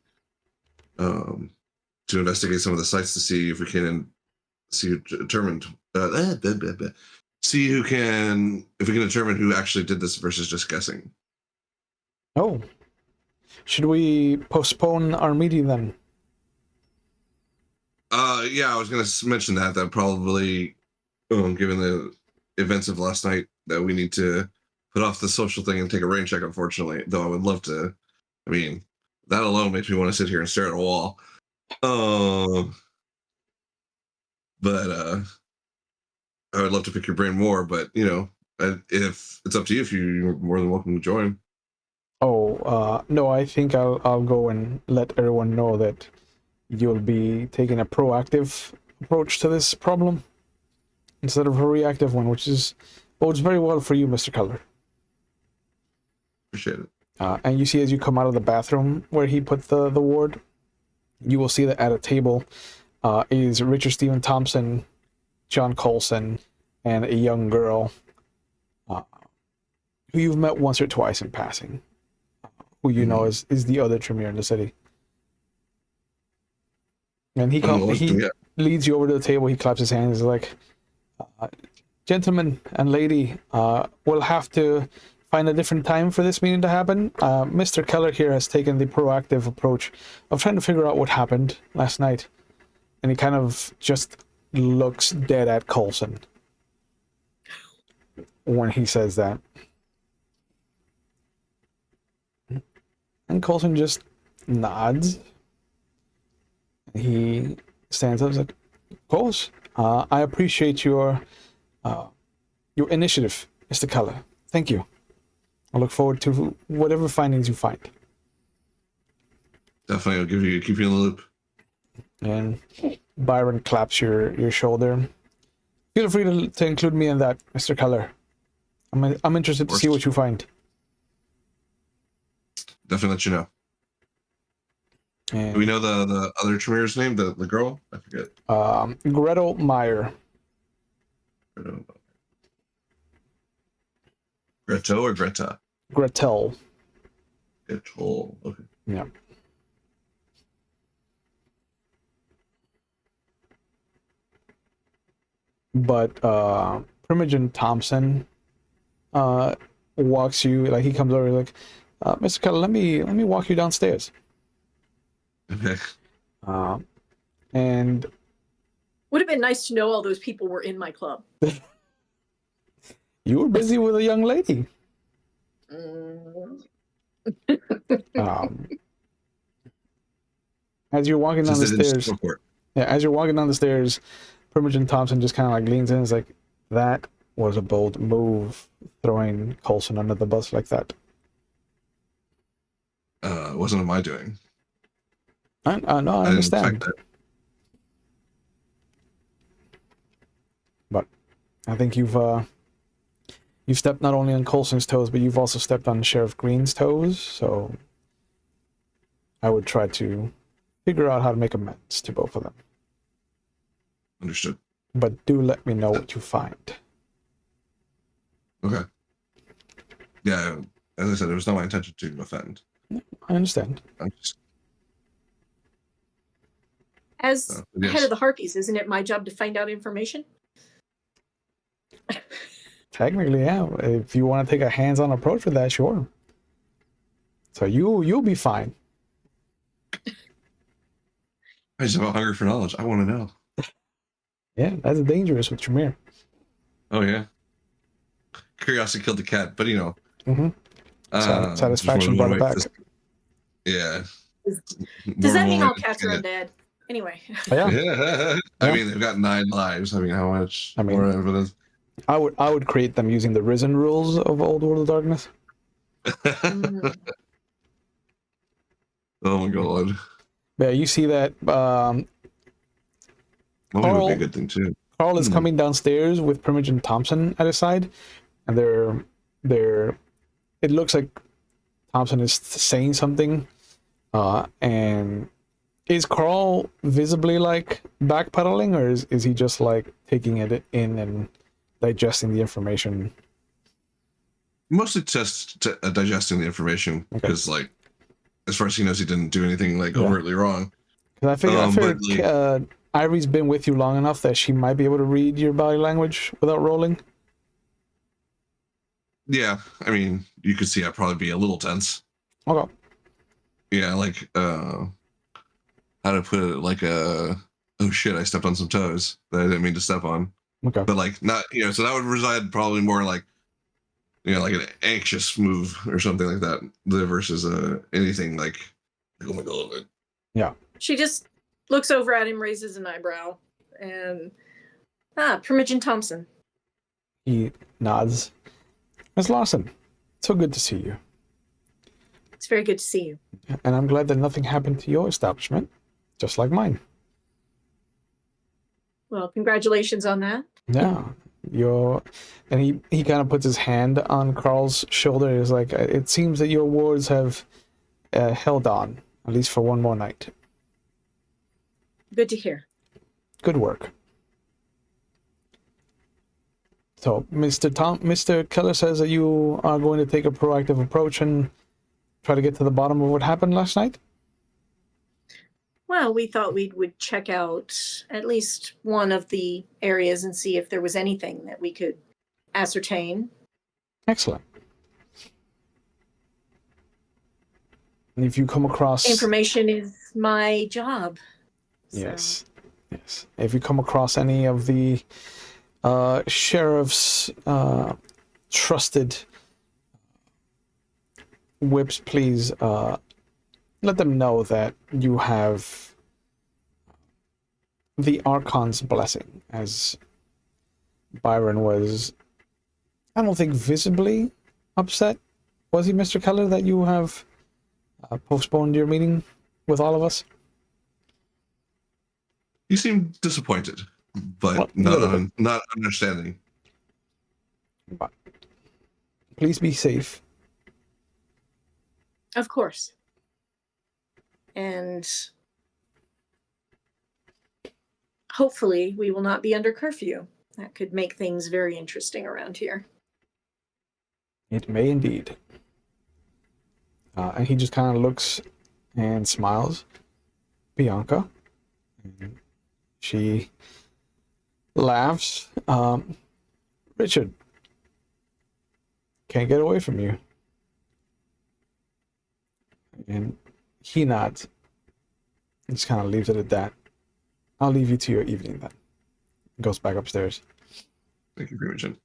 to investigate some of the sites to see if we can determine see who can if we can determine who actually did this versus just guessing. Oh, should we postpone our meeting then? Yeah, I was going to mention that probably, given the events of last night, that we need to put off the social thing and take a rain check. Unfortunately, though, I would love to. I mean, that alone makes me want to sit here and stare at a wall. But I would love to pick your brain more. But if it's up to you, if you're more than welcome to join. Oh, no, I think I'll go and let everyone know that you'll be taking a proactive approach to this problem instead of a reactive one, which bodes very well for you, Mr. Keller. Appreciate it. And you see as you come out of the bathroom where he put the ward, you will see that at a table is Richard Stephen Thompson, John Coulson, and a young girl who you've met once or twice in passing, who you know is the other Tremere in the city. And he leads you over to the table. He claps his hands. He's like, gentlemen and lady, we'll have to find a different time for this meeting to happen. Mr. Keller here has taken the proactive approach of trying to figure out what happened last night. And he kind of just looks dead at Coulson when he says that. And Coulson just nods. He stands up and is like, of course, I appreciate your initiative, Mr. Keller. Thank you. I look forward to whatever findings you find. Definitely, I'll keep you in the loop. And Byron claps your shoulder. Feel free to include me in that, Mr. Keller. I'm interested to see what you find. Definitely let you know. And, do we know the other Tremere's name? The girl? I forget. Gretel Meyer. Gretel or Greta? Gretel. Gretel. Okay. Yeah. But Primogen Thompson walks you, like he comes over like, Mr. Keller, let me walk you downstairs. Okay. And would have been nice to know all those people were in my club. You were busy with a young lady. As you're walking down the stairs, as you're walking down the stairs, Primogen Thompson just kind of like leans in and is like, that was a bold move, throwing Coulson under the bus like that. It wasn't my doing. I understand. But I think you've stepped not only on Coulson's toes, but you've also stepped on Sheriff Green's toes, so I would try to figure out how to make amends to both of them. Understood. But do let me know what you find. Okay. Yeah, as I said, it was not my intention to offend. I understand. As head of the Harpies, isn't it my job to find out information? Technically, yeah. If you want to take a hands-on approach with that, sure. So you'll be fine. I just have a hunger for knowledge. I want to know. Yeah, that's dangerous with Tremere. Oh yeah. Curiosity killed the cat, but Mm-hmm. Satisfaction brought it back. Yeah. Does that mean all cats are undead? Anyway. Yeah. I mean, they've got 9 lives. I mean, how much more evidence? I would create them using the Risen rules of Old World of Darkness. Oh my god. Yeah, you see that Carl would be a good thing too. Carl is coming downstairs with Primogen Thompson at his side, and they're it looks like Thompson is saying something, and Is Carl visibly like backpedaling, or is he just like taking it in and digesting the information? Mostly just digesting the information because, like, as far as he knows, he didn't do anything like overtly wrong. Because I But figured like, Ivy's been with you long enough that she might be able to read your body language without rolling. yeah, I mean, you could see I'd probably be a little tense. Okay. Yeah, like how to put it, like oh shit, I stepped on some toes that I didn't mean to step on. Okay. But like not, so that would reside probably more like, like an anxious move or something like that, versus anything like oh my god. Yeah. She just looks over at him, raises an eyebrow, and Primogen Thompson. He nods. Miss Lawson, so good to see you. It's very good to see you. And I'm glad that nothing happened to your establishment, just like mine. Well, congratulations on that. Yeah. And he kind of puts his hand on Carl's shoulder. He's like, it seems that your wards have held on, at least for one more night. Good to hear. Good work. So, Mr. Keller says that you are going to take a proactive approach and try to get to the bottom of what happened last night? Well, we thought we would check out at least one of the areas and see if there was anything that we could ascertain. Excellent. And if you come across... Information is my job. Yes. Yes. If you come across any of the sheriff's trusted whips, please let them know that you have the Archon's blessing, as Byron was, I don't think, visibly upset. Was he, Mr. Keller, that you have postponed your meeting with all of us? You seem disappointed, but Well, not understanding. But please be safe. Of course. And hopefully we will not be under curfew. That could make things very interesting around here. It may indeed. And he just kind of looks and smiles. Bianca. And she laughs. Richard. Can't get away from you. And he nods. And just kind of leaves it at that. I'll leave you to your evening then. Goes back upstairs. Thank you, Primogen.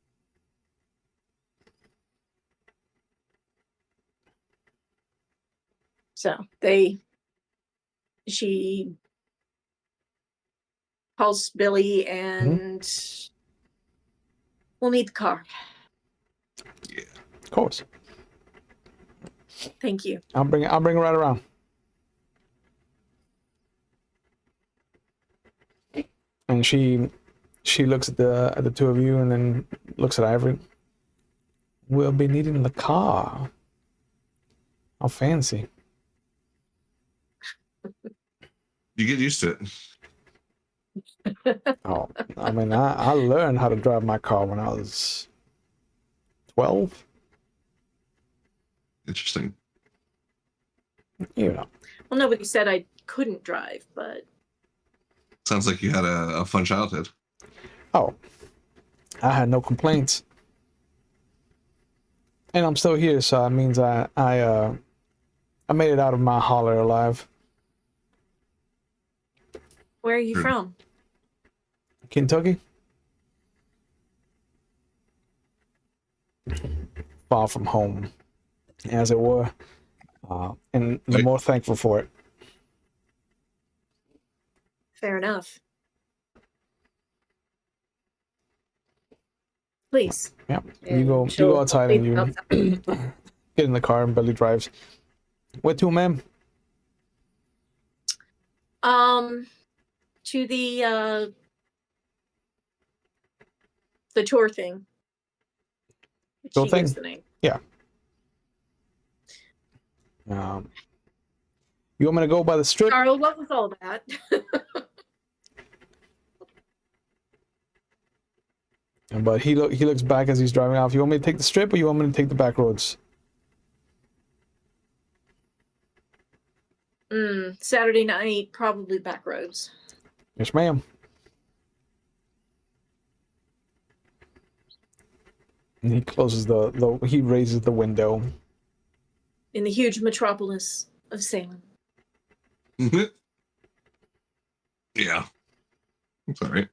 So she calls Billy and we'll need the car. Yeah. Of course. Thank you. I'll bring it right around. And she looks at the two of you and then looks at Ivory. We'll be needing the car. How fancy. You get used to it. Oh, I mean, I learned how to drive my car when I was 12. Interesting. You know. Well, nobody said I couldn't drive, but Sounds like you had a fun childhood. Oh, I had no complaints. And I'm still here, so that means I made it out of my holler alive. where are you from? Kentucky? Far from home, as it were. And the more thankful for it. Fair enough. Please. Yeah, you go outside and you get in the car and Billy drives. Where to, ma'am? To the tour thing. Tour She thing? gives the name. Yeah. You want me to go by the strip? Carl, what was all that? But he looks back as he's driving off. You want me to take the strip, or you want me to take the back roads? Saturday night, probably back roads. Yes, ma'am. And he closes he raises the window. In the huge metropolis of Salem. Yeah. It's all right.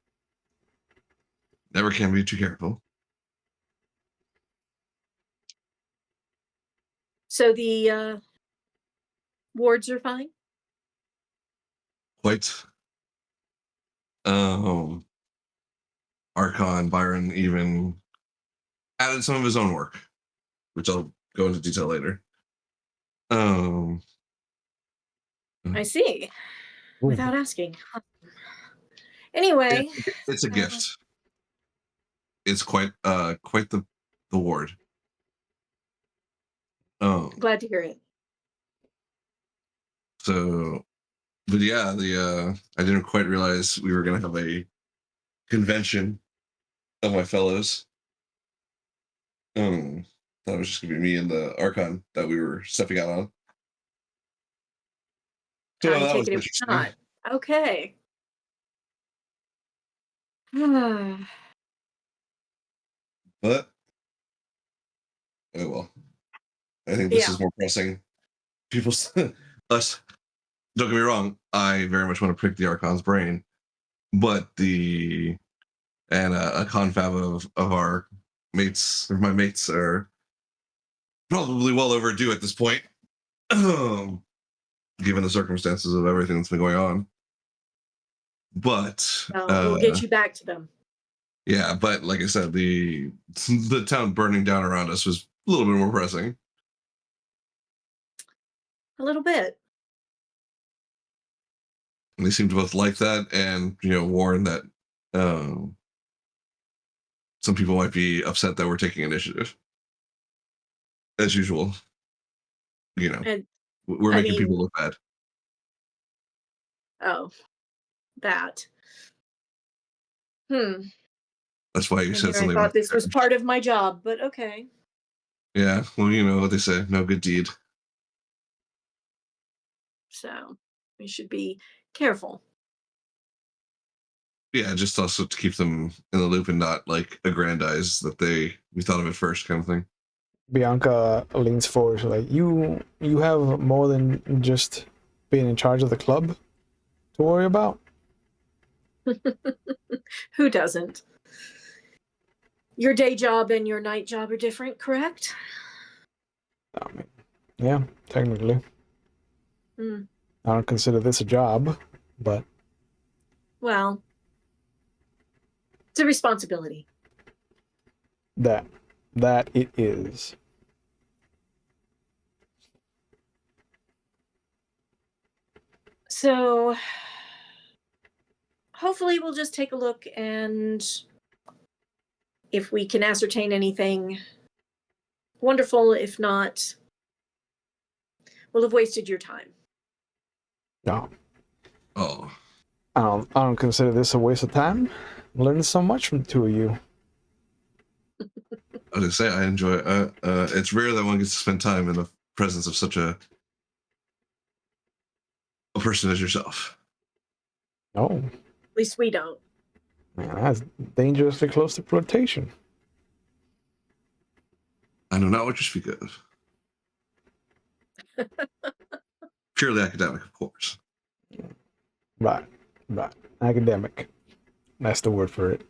Never can be too careful. So the wards are fine? Quite. Archon Byron even added some of his own work, which I'll go into detail later. I see. Without asking. Anyway, it's a gift. It's quite the ward. Glad to hear it. So, but yeah, I didn't quite realize we were gonna have a convention of my fellows. Thought it was just gonna be me and the Archon that we were stepping out on. So I that take was it it's interesting. not. Okay. But oh well. I think this is more pressing. People, us. Don't get me wrong. I very much want to prick the Archon's brain, but a confab of our mates, or my mates, are probably well overdue at this point, given the circumstances of everything that's been going on. But we'll get you back to them. Yeah, but like I said, the town burning down around us was a little bit more pressing. A little bit. And they seem to both like that, and warn that some people might be upset that we're taking initiative. As usual, And we're making people look bad. Oh, that. That's why you said something. I thought this was part of my job, but okay. Yeah, well, you know what they say: no good deed. So we should be careful. Yeah, just also to keep them in the loop and not like aggrandize that we thought of it first, kind of thing. Bianca leans forward. She's like, you have more than just being in charge of the club to worry about. Who doesn't? Your day job and your night job are different, correct? I mean, yeah, technically. I don't consider this a job, but well, it's a responsibility. That it is. So hopefully we'll just take a look, and if we can ascertain anything, wonderful. If not, we'll have wasted your time. No. Oh. I don't consider this a waste of time. I'm learning so much from the two of you. I was gonna say I enjoy it. It's rare that one gets to spend time in the presence of such a person as yourself. Oh. At least we don't. Man, that's dangerously close to flirtation. I know not what you speak of. Purely academic, of course. Right. Academic. That's the word for it.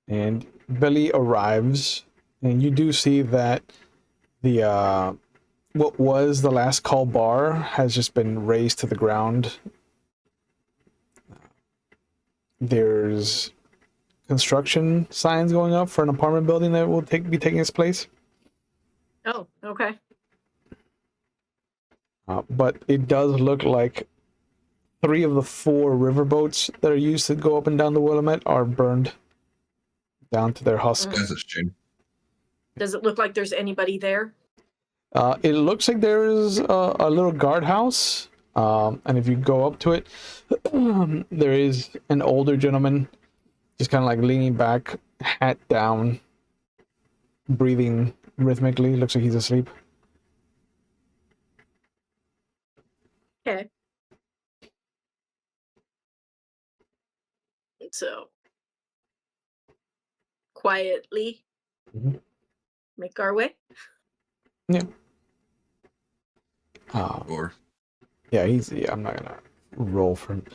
And Billy arrives, and you do see that the what was the last call bar has just been razed to the ground. There's construction signs going up for an apartment building that will be taking its place. Oh, okay. But it does look like 3 of the 4 riverboats that are used to go up and down the Willamette are burned down to their husk. That's a shame. Does it look like there's anybody there? It looks like there is a little guardhouse, and if you go up to it, there is an older gentleman, just kind of like leaning back, hat down, breathing rhythmically. Looks like he's asleep. Okay. So quietly Mhm. make our way. Yeah. Or Yeah, I'm not gonna roll for him.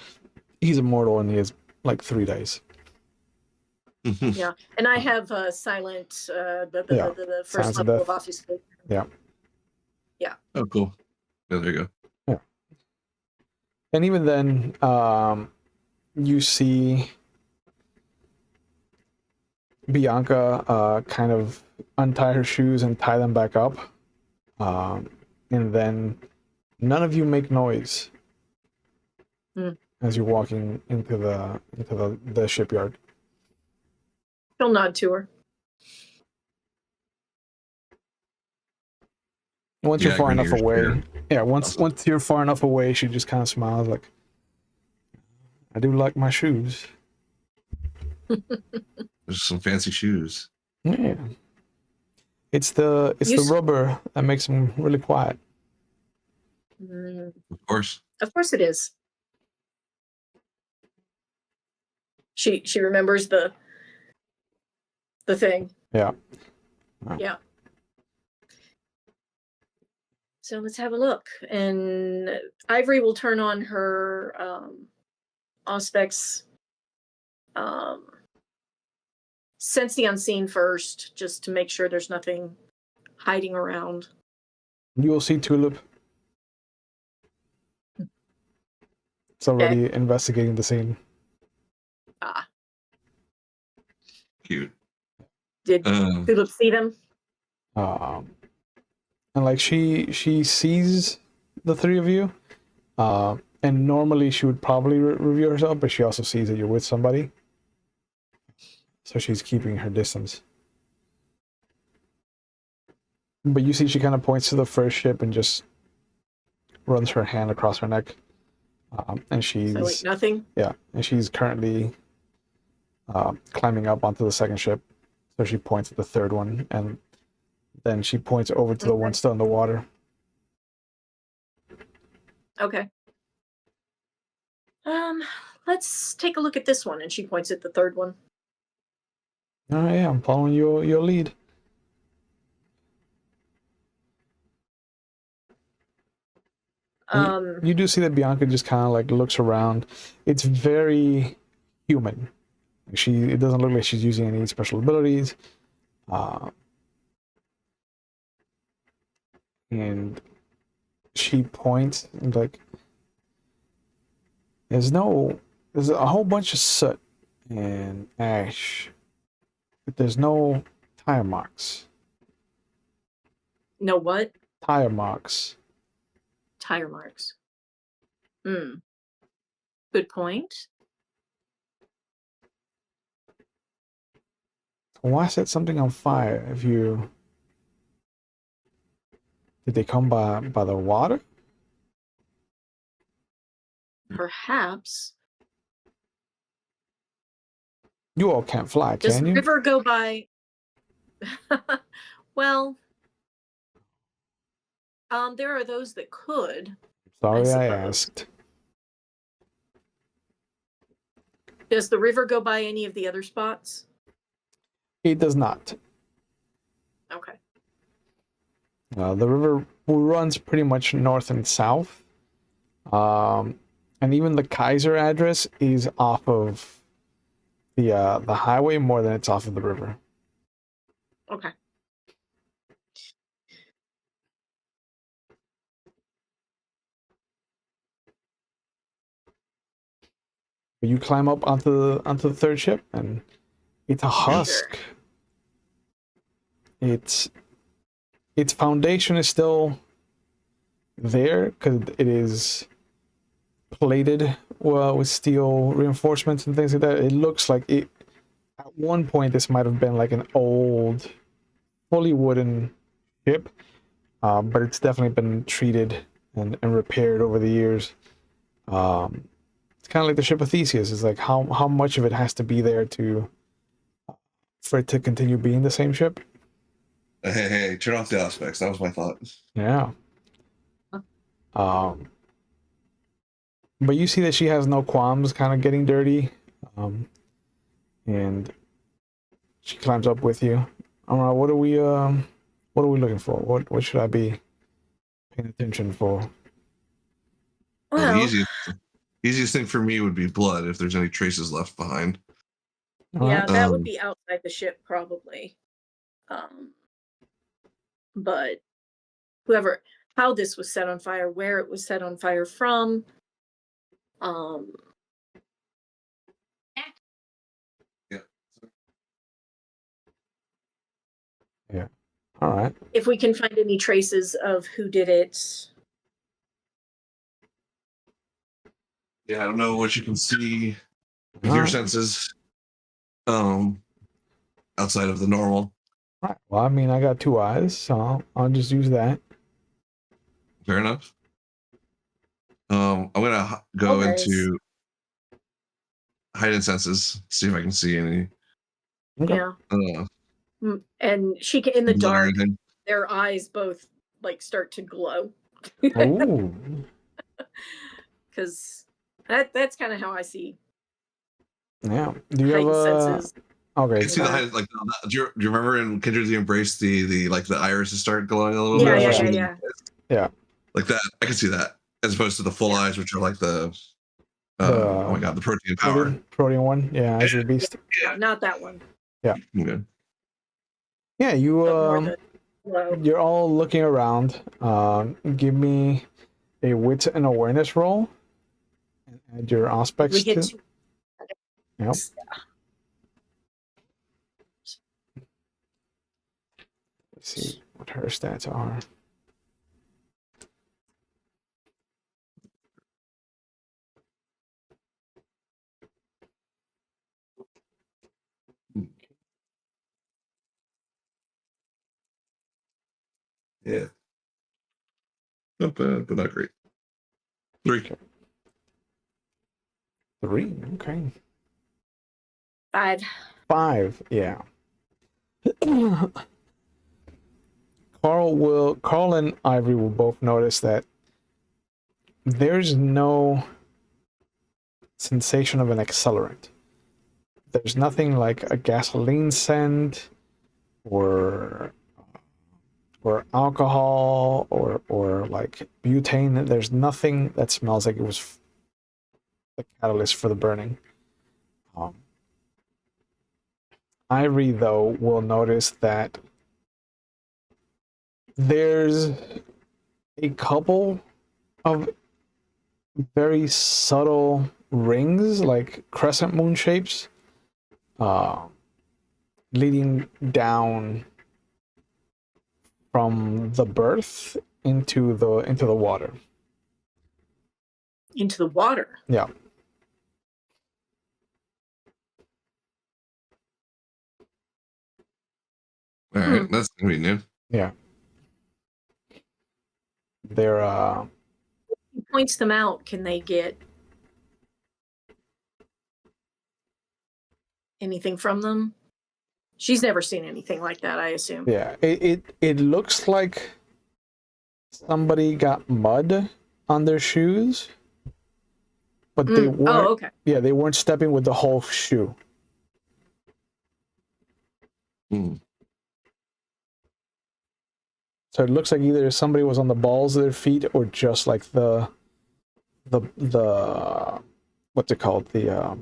He's immortal and he has like 3 days. Yeah, and I have silent Yeah, the Silence first of level Death. of obfuscate. Yeah. Yeah. Oh, cool. Yeah, there you go. Yeah. And even then, you see Bianca kind of untie her shoes and tie them back up. And then none of you make noise as you're walking into the shipyard. She'll nod to her. Once you're far enough away, once Awesome. you're far enough away, she just kind of smiles like, "I do like my shoes." There's some fancy shoes. Yeah, it's the rubber that makes them really quiet. Of course. Of course it is. She remembers the thing. Yeah. Yeah. So let's have a look. And Ivory will turn on her Auspex sense the unseen first, just to make sure there's nothing hiding around. You will see Tulip. It's already investigating the scene. Ah. Cute. Did Tulip see them? And like she sees the 3 of you, and normally she would probably review herself, but she also sees that you're with somebody, so she's keeping her distance. But you see she kind of points to the first ship and just runs her hand across her neck, and she's So like nothing. Yeah, and she's currently climbing up onto the second ship, so she points at the third one, and then she points over to the one still in the water. Okay. Let's take a look at this one. And she points at the third one. Oh yeah, I'm following your lead. You do see that Bianca just kind of like looks around. It's very human. It doesn't look like she's using any special abilities. And she points and like, there's a whole bunch of soot and ash, but there's no tire marks. No what? Tire marks. Tire marks. Good point. Why set something on fire if you... Did they come by the water? Perhaps. You all can't fly, Does can the you? river go by? Well, there are those that could. Sorry, I suppose. asked. Does the river go by any of the other spots? It does not. Okay. The river runs pretty much north and south. And even the Kaiser address is off of the highway more than it's off of the river. Okay. But you climb up onto the third ship, and it's a husk. Its foundation is still there because it is plated with steel reinforcements and things like that. It looks like it. At one point, this might have been like an old, fully wooden ship, but it's definitely been treated and repaired over the years. It's kind of like the ship of Theseus. It's like how much of it has to be there for it to continue being the same ship. Hey, turn off the aspects. That was my thought. Yeah. But you see that she has no qualms kind of getting dirty. And she climbs up with you. All right, what are we looking for? What should I be paying attention for? Well, Well, the easiest thing for me would be blood if there's any traces left behind. All yeah, right. that would be outside the ship probably. But how this was set on fire, where it was set on fire from, Yeah. All right. if we can find any traces of who did it. Yeah, I don't know what you can see with All your right. senses, outside of the normal. All right. Well, I mean, I got 2 eyes, so I'll just use that. Fair enough. I'm gonna go Always. into heightened senses, see if I can see any. Okay. Yeah. And she can, in the blood or dark, anything. their eyes both like start to glow. Ooh. Because that's kind of how I see Yeah. Do you have heightened a? senses. I Okay. can see the height, like, do you remember in Kindred the Embrace the like the irises start glowing a little Yeah, bit? Yeah, especially yeah. Yeah. like that. I can see that as opposed to the full eyes, which are like the oh my god, the protein power. Protein one. Yeah, Eyes of the Beast. Yeah, not that one. Okay. Yeah, you But more the glow. you're all looking around. Give me a wits and awareness roll. And add your aspects We get to. to Yep. Let's see what her stats are. Yeah. Not bad, but not great. 3. 3. Okay. 5. 5. Yeah. Carl and Ivory will both notice that there's no sensation of an accelerant. There's nothing like a gasoline scent or alcohol or like butane. There's nothing that smells like it was the catalyst for the burning. Ivory, though, will notice that there's a couple of very subtle rings, like crescent moon shapes, leading down from the berth into the water. Into the water. Yeah. All right, that's gonna be new. Yeah. They're He points them out. Can they get anything from them? She's never seen anything like that, I assume. yeah. It looks like somebody got mud on their shoes, but they weren't. Oh, okay. Yeah, they weren't stepping with the whole shoe. So it looks like either somebody was on the balls of their feet or just like the what's it called, the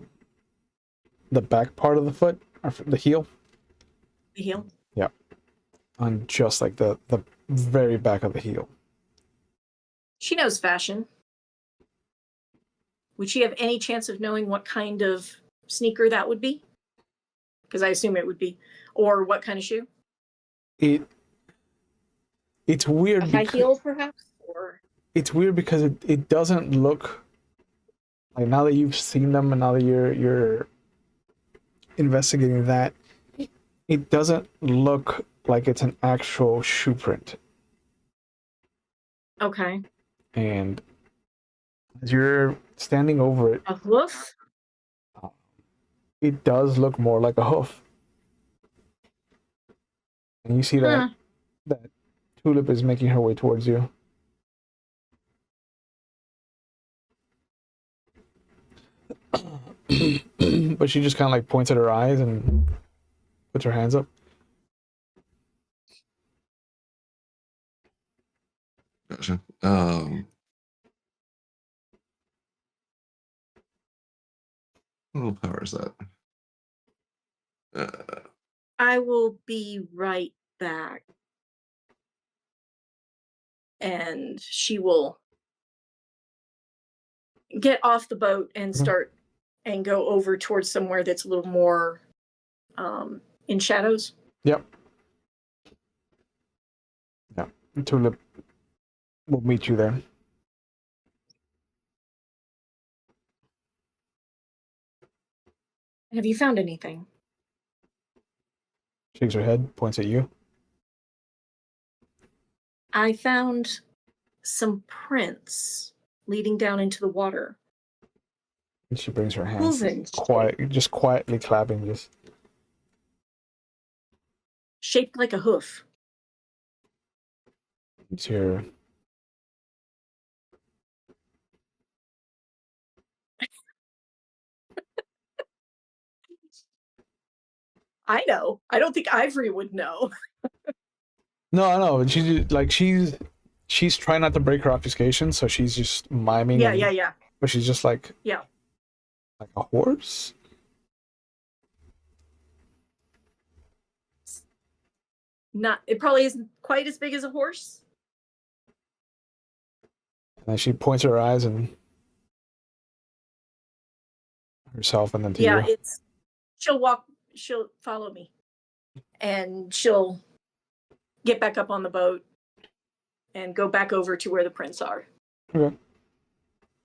back part of the foot, or the heel. The heel. Yeah, on just like the very back of the heel. She knows fashion. Would she have any chance of knowing what kind of sneaker that would be? Because I assume it would be. Or what kind of shoe? It's weird. A high heel, perhaps? Or it's weird because it doesn't look like, now that you've seen them and now that you're investigating that, it doesn't look like it's an actual shoe print. Okay. And as you're standing over it, A hoof? it does look more like a hoof. And you see that Huh. that Tulip is making her way towards you. But she just kind of like points at her eyes and puts her hands up. Gotcha. What little power is that? I will be right back. And she will get off the boat and start and go over towards somewhere that's a little more in shadows. Yep. Yeah. Tulip will meet you there. Have you found anything? Shakes her head, points at you. I found some prints leading down into the water. And she brings her hands Moving. just quietly clapping, just Shaped like a hoof. it's here. I know. I don't think Ivory would know. No, I know. She's trying not to break her obfuscation, so she's just miming. Yeah. But she's just like Yeah. like a horse. It probably isn't quite as big as a horse. And then she points her eyes and herself, and then to Yeah, you. she'll follow me. And she'll get back up on the boat and go back over to where the prints are. Okay.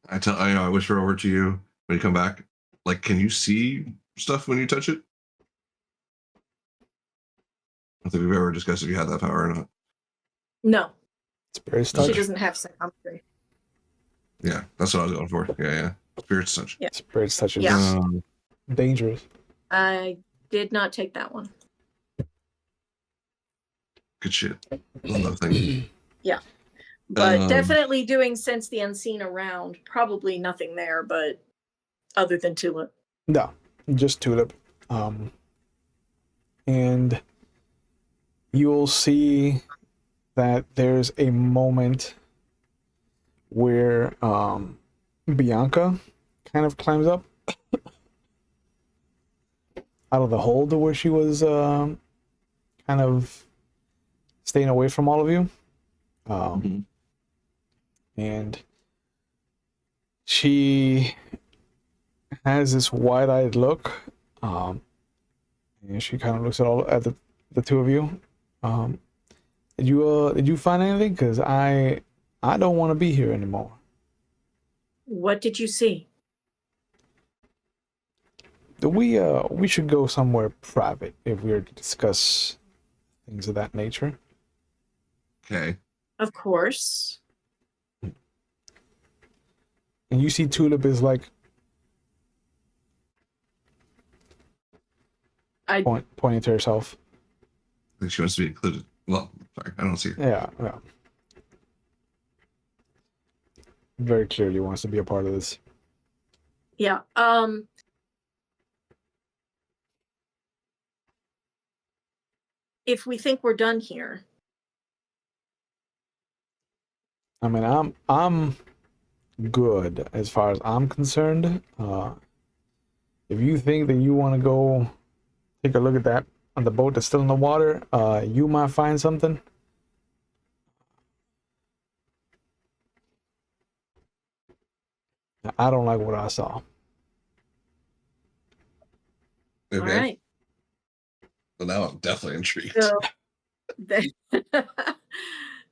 I whisper over to you when you come back. Like, can you see stuff when you touch it? I don't think we've ever discussed if you had that power or not. No. Spirit's She touch. doesn't have psychometry. Yeah, that's what I was going for. Yeah. Spirit's touch. Yeah. Spirit's touch is Yeah. dangerous. I did not take that one. Good shit. Love that thing. Yeah. But definitely doing Sense the Unseen around. Probably nothing there, but other than Tulip. No, just Tulip. And you'll see that there's a moment where Bianca kind of climbs up out of the hold where she was kind of staying away from all of you. And she has this wide-eyed look, and she kind of looks at the two of you. Did you find anything? Because I don't want to be here anymore. What did you see? We should go somewhere private if we are to discuss things of that nature. Okay. Of course. And you see Tulip is like pointing to herself. I think she wants to be included. Well, sorry, I don't see her. Yeah. Very clearly wants to be a part of this. Yeah. If we think we're done here. I mean, I'm good as far as I'm concerned. If you think that you want to go take a look at that on the boat that's still in the water, you might find something. I don't like what I saw. Okay. All right. So now I'm definitely intrigued.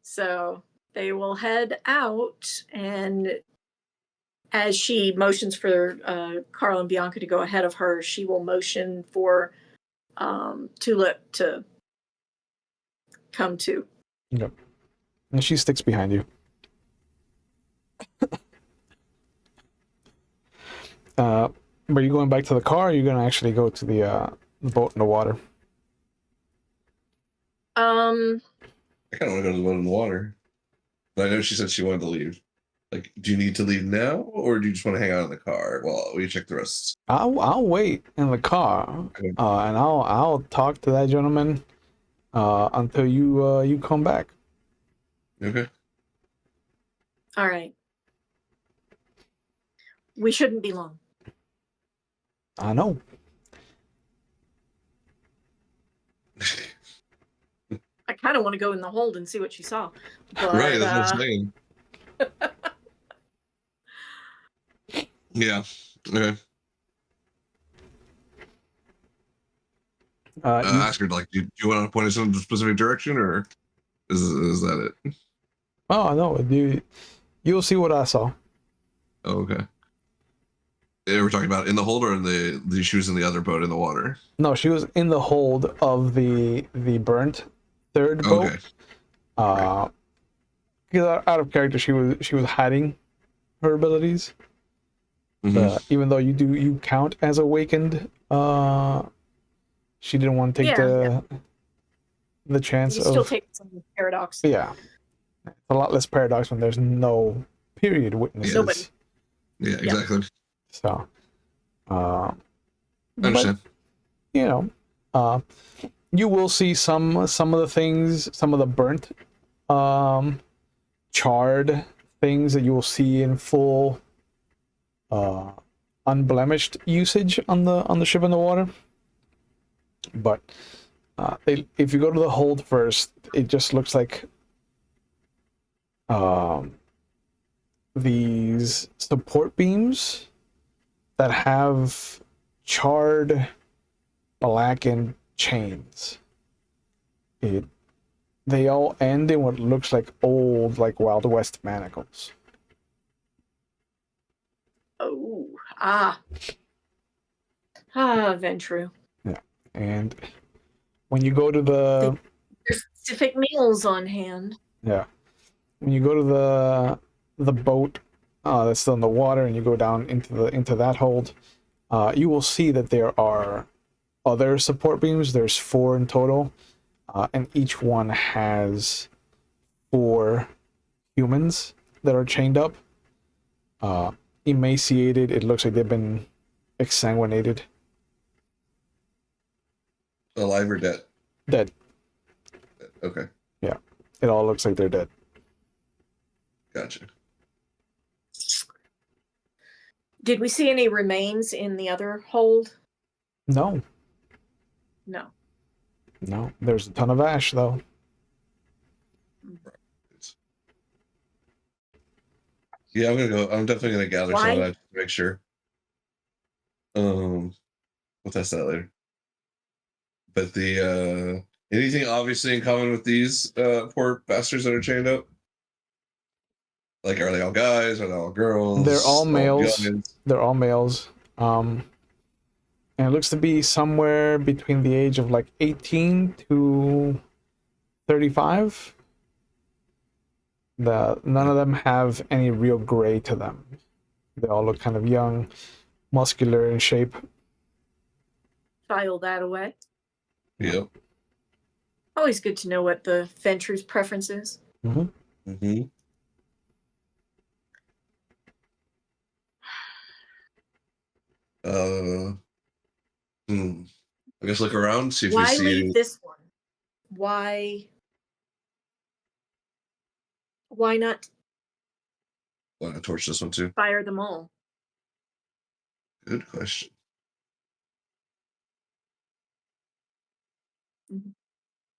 So they will head out, and as she motions for Carl and Bianca to go ahead of her, she will motion for Tulip to come too. Yep. And she sticks behind you. But you going back to the car, or are you gonna actually go to the boat in the water? Um, I kind of want to go to the one in the water. But I know she said she wanted to leave. Like, do you need to leave now, or do you just want to hang out in the car while we check the rest? I'll wait in the car, Okay. and I'll talk to that gentleman until you come back. Okay. all right. We shouldn't be long. I know. I kind of want to go in the hold and see what she saw. But, Right, that's what I'm saying. Yeah. Okay. You, Ask her, like, do you want to point us in a specific direction, or is that it? oh no, you'll see what I saw. Oh, okay. Yeah, we're talking about in the hold, or in the she was in the other boat in the water. No, she was in the hold of the burnt third boat. Okay. Because out of character, she was hiding her abilities. Mhm. Even though you count as awakened, she didn't want to take the chance you still of. take some paradox. Yeah, it's a lot less paradox when there's no period witnesses. Nobody. Yeah, exactly. So, I but understand. you know, you will see some of the things, some of the burnt, charred things that you will see in full, unblemished usage on the ship in the water. But if you go to the hold first, it just looks like these support beams that have charred, blackened chains. They all end in what looks like old, like Wild West manacles. Oh, Ventru. Yeah, and when you go to the There's specific meals on hand. yeah, when you go to the boat that's still in the water, and you go down into that hold, you will see that there are other support beams. There's 4 in total, and each one has 4 humans that are chained up, emaciated. It looks like they've been exsanguinated, Alive or dead? dead. Okay. Yeah, it all looks like they're dead. Gotcha. Did we see any remains in the other hold? No, No. there's a ton of ash though. Yeah, I'm gonna go. I'm definitely gonna gather some of Why? that to make sure. We'll test that later. But the anything obviously in common with these poor bastards that are chained up? Like, are they all guys? Are they all girls? They're all males. youngins? They're all males. And it looks to be somewhere between the age of like 18 to 35. None of them have any real gray to them. They all look kind of young, muscular in shape. File that away. Yep. Always good to know what the Ventru's preference is. Mm-hmm. Mm-hmm. I guess look around, see if we Why see leave any. this one? Why not Torch this one too. fire them all? Good question.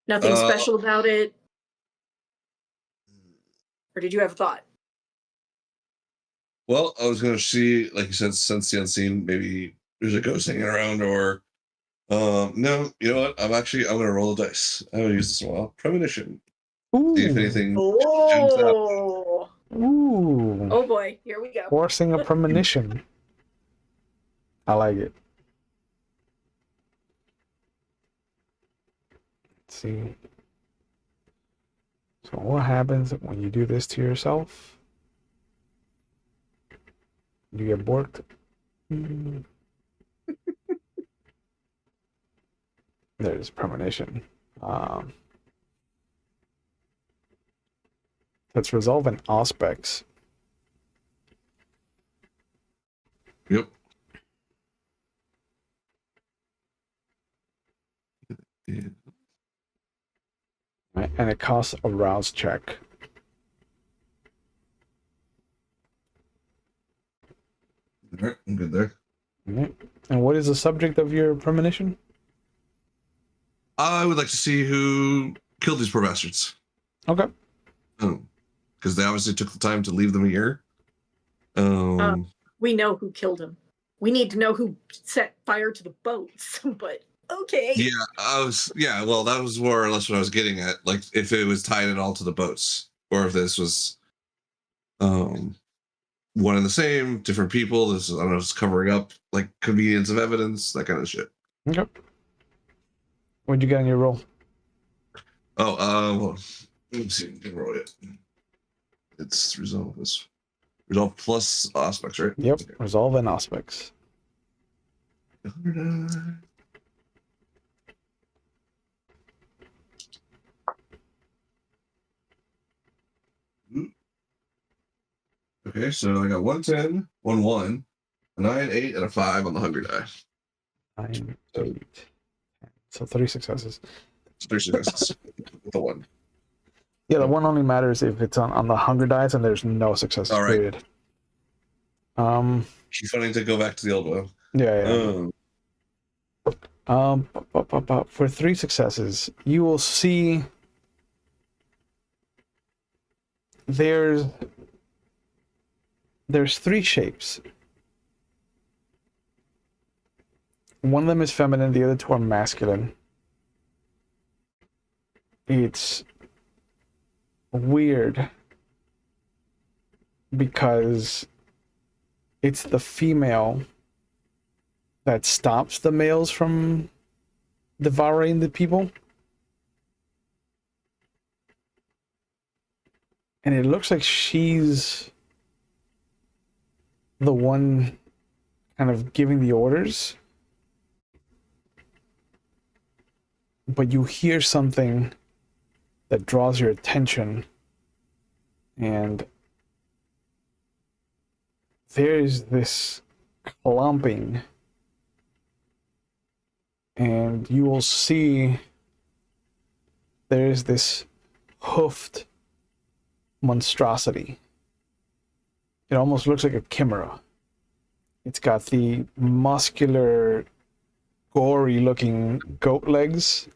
Nothing special about it? Or did you have a thought? Well, I was gonna see, like you said, sense the unseen. Maybe there's a ghost hanging around, or no. You know what? I'm gonna roll the dice. I haven't used this in a while. Premonition. See if Ooh. anything jumps out. Oh, Ooh. oh boy, here we go. Forcing a premonition. I like it. Let's see. So what happens when you do this to yourself? You get borked. There's premonition. Let's resolve an aspects. Yep. Yeah. Right? And it costs a rouse check. All right, I'm good there. Right. And what is the subject of your premonition? I would like to see who killed these poor bastards. Okay. Because they obviously took the time to leave them here. We know who killed him. We need to know who set fire to the boats. But okay. Yeah, well, that was more or less what I was getting at. Like, if it was tied at all to the boats, or if this was one and the same, different people. This is, I don't know, it's covering up like convenience of evidence, that kind of shit. Okay. What'd you get on your roll? Oh, let me see. Can roll it. It's resolve plus aspects, right? Yep. Resolve and aspects. Okay, so I got 110, 1, a 9, 8, and a 5 on the hunger die. 9, 8, 10. So 3 successes. So 3 successes. The 1. Yeah, the 1 only matters if it's on the hunger dice and there's no successes. All right. Period. Keep wanting to go back to the old one. Yeah. For 3 successes, you will see there's 3 shapes. One of them is feminine, the other 2 are masculine. It's weird because it's the female that stops the males from devouring the people. And it looks like she's the one kind of giving the orders. But you hear something that draws your attention, and there's this clumping, and you will see there's this hoofed monstrosity. It almost looks like a chimera. It's got the muscular, gory looking goat legs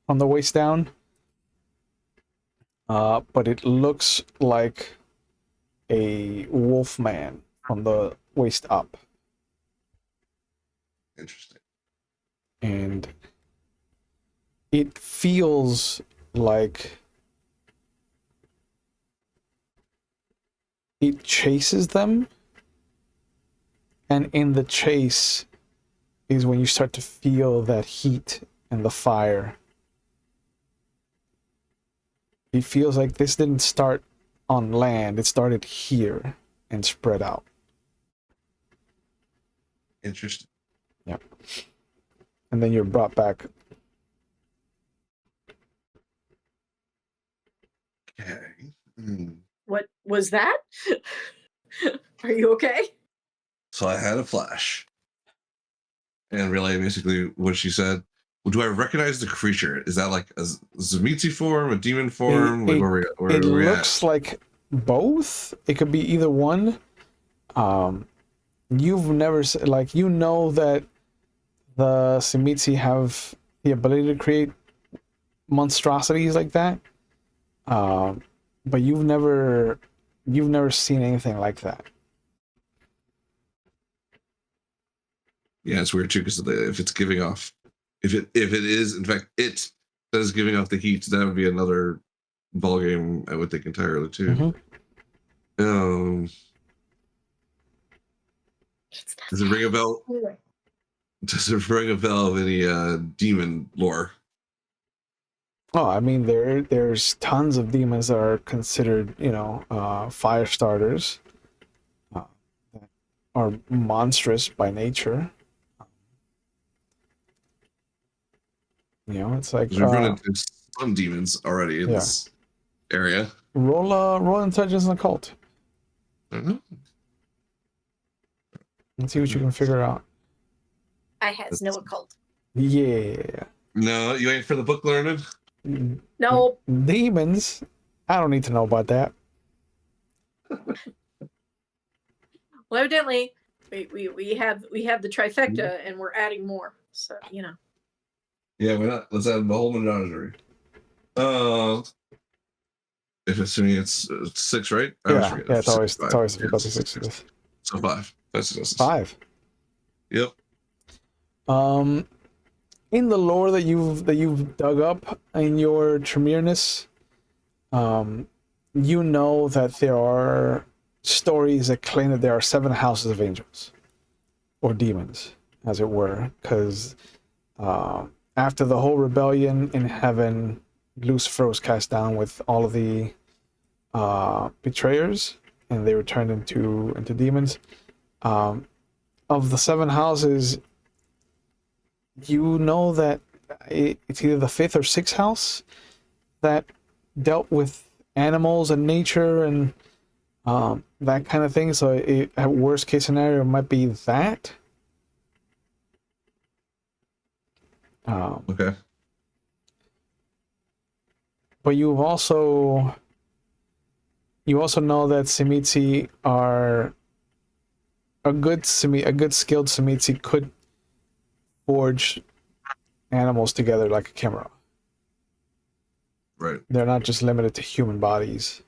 from the waist down. But it looks like a wolf man from the waist up. Interesting. And it feels like it chases them. And in the chase is when you start to feel that heat and the fire. It feels like this didn't start on land. It started here and spread out. Interesting. Yeah. And then you're brought back. Okay. What was that? Are you okay? So I had a flash and realized basically what she said. Well, do I recognize the creature? Is that like a Zemitzi form, a demon form? It we looks like both. It could be either one. You've never like, you know that the Zemitzi have the ability to create monstrosities like that. But you've never seen anything like that. Yeah, it's weird too, because if it's giving off, if it is in fact it that is giving off the heat, that would be another ball game, I would think, entirely too. Mm-hmm. Does it ring a bell? Does it ring a bell of any demon lore? Oh, I mean, there's tons of demons that are considered, fire starters. are monstrous by nature. You know, it's like 'Cause we've run into some demons already in yeah. this area. Roll intelligence and occult. Mhm. And see what you can figure out. I has no occult. Yeah. No, you ain't for the book learning. No. Demons. I don't need to know about that. Well, evidently, we have the trifecta, and we're adding more. So you know. Yeah, why not? Let's add the whole menagerie. If assuming it's 6, right? I always forget. Yeah. It's always Five. about the Yes, 6. So 5. That's successes. 5. Yep. In the lore that you've dug up in your Tremereness, you know that there are stories that claim that there are 7 houses of angels, or demons, as it were, because after the whole rebellion in heaven, Lucifer was cast down with all of the betrayers, and they were turned into demons. Of the 7 houses, you know that it's either the 5th or 6th house that dealt with animals and nature and that kind of thing. So at worst case scenario, it might be that. Okay. But you also know that Simitsi are a good skilled Simitsi could forge animals together like a chimera. Right. They're not just limited to human bodies.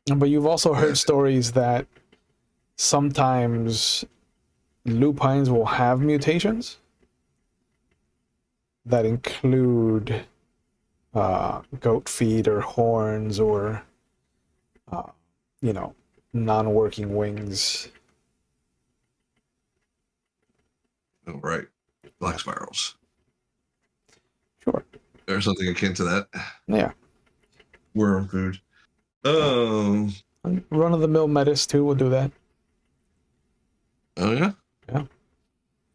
But you've also heard stories that sometimes lupines will have mutations that include goat feet or horns or non-working wings. Oh, right. Black spirals. Sure. Or something akin to that. Yeah. Worm food. Run-of-the-mill metis too will do that. Oh yeah? Yeah.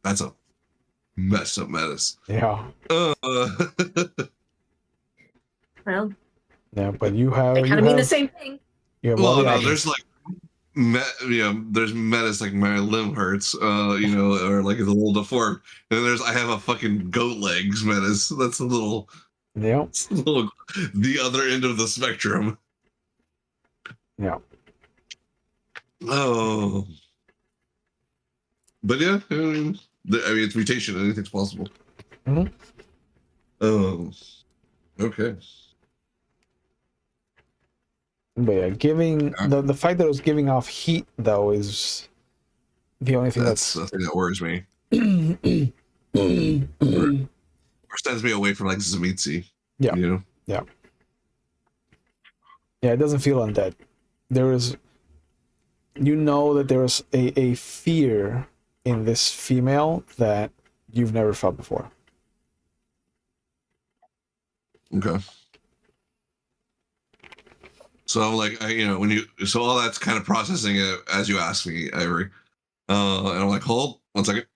That's a messed up menace. Yeah. Well. Yeah, but you have. They kind of mean the same thing. Well, no, there's like, there's menace like my limb hurts, or like it's a little deformed. And then I have a fucking goat legs menace. That's a little, Yep. The other end of the spectrum. Yeah. Oh. But yeah, I mean, it's mutation. Anything's possible. Mm-hmm. Oh. Okay. But yeah, giving the fact that it was giving off heat though is the only thing that's the thing that worries me. or sends me away from like Zamitsi. Yeah. You know? Yeah. Yeah, it doesn't feel undead. There is, that there is a fear in this female that you've never felt before. Okay. So like so all that's kind of processing it as you ask me, Ivory. And I'm like, hold 1 second.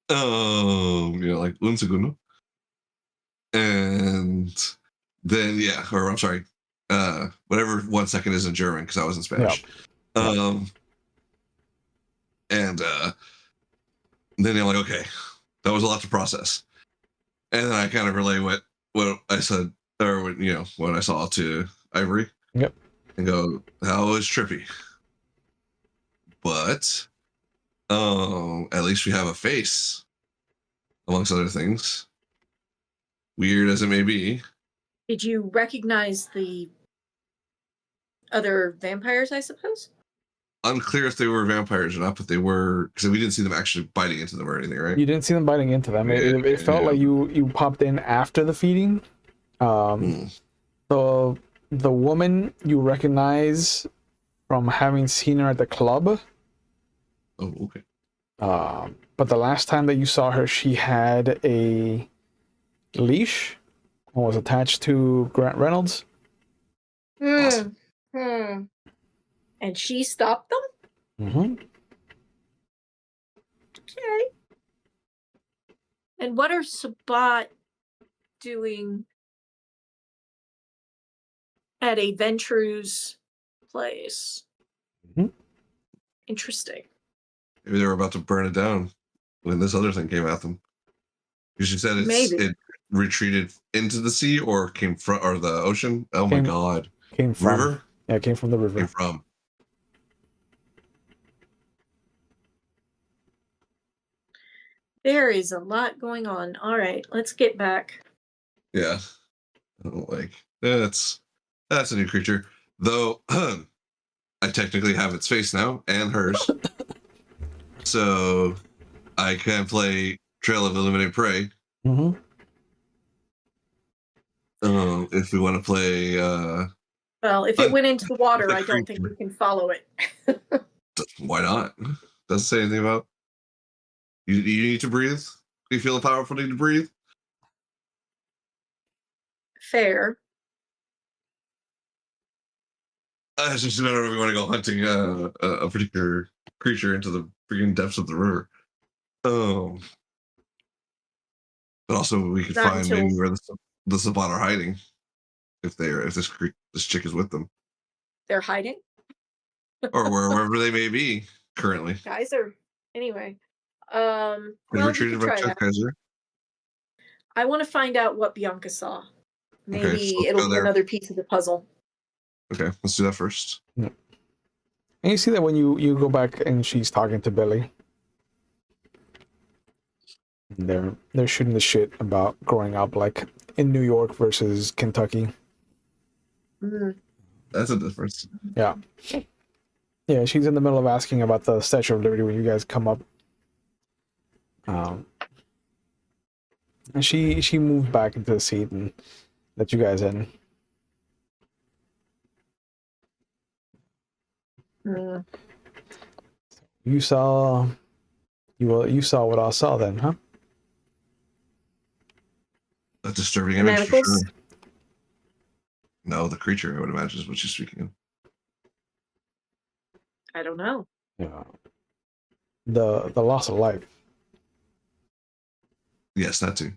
Like un segundo. And then I'm sorry. Whatever 1 second is in German because I was in Spanish. Yeah. And then I'm like, okay, that was a lot to process. And then I kind of relay what I said or what I saw to Ivory. Yep. And go, that was trippy. But at least we have a face, amongst other things. Weird as it may be. Did you recognize the other vampires, I suppose? Unclear if they were vampires or not, but they were, because we didn't see them actually biting into them or anything, right? You didn't see them biting into them. It felt like you popped in after the feeding. So the woman you recognize from having seen her at the club. Oh, okay. But the last time that you saw her, she had a leash and was attached to Grant Reynolds. Awesome. And she stopped them? Mm-hmm. Okay. And what are Sabat doing at a Ventru's place? Mm-hmm. Interesting. Maybe they were about to burn it down when this other thing came at them. Because you said Maybe. it retreated into the sea or came from or the ocean. Oh my god! Came from River? Yeah, it came from the river. Came from. There is a lot going on. All right, let's get back. Yeah. I don't like that's a new creature. Though I technically have its face now and hers. So I can play Trail of Illuminate Prey. Mm-hmm. If we want to play Well, if it went into the water, the I don't think creature. we can follow it. Why not? Doesn't say anything about you need to breathe. Do you feel a powerful need to breathe? Fair. It's just a matter of if we want to go hunting a particular creature into the freaking depths of the river. Oh, but also we could Not find until- maybe where the Sabat are hiding if this chick is with them, They're hiding. or wherever they may be currently. Guys are anyway. Could Well, we retreated can by try Chuck that. Kaiser. I want to find out what Bianca saw. Maybe Okay, so let's it'll go be there. another piece of the puzzle. Okay, let's do that first. And you see that when you go back and she's talking to Billy. They're shooting the shit about growing up like in New York versus Kentucky. Mm. That's a difference. Yeah. Yeah, she's in the middle of asking about the Statue of Liberty when you guys come up. And she moved back into the seat and let you guys in. Mm. You saw what I saw then, huh? A disturbing image for Manacles? sure. No, the creature I would imagine is what she's speaking of. I don't know. Yeah. The loss of life. Yes, that too.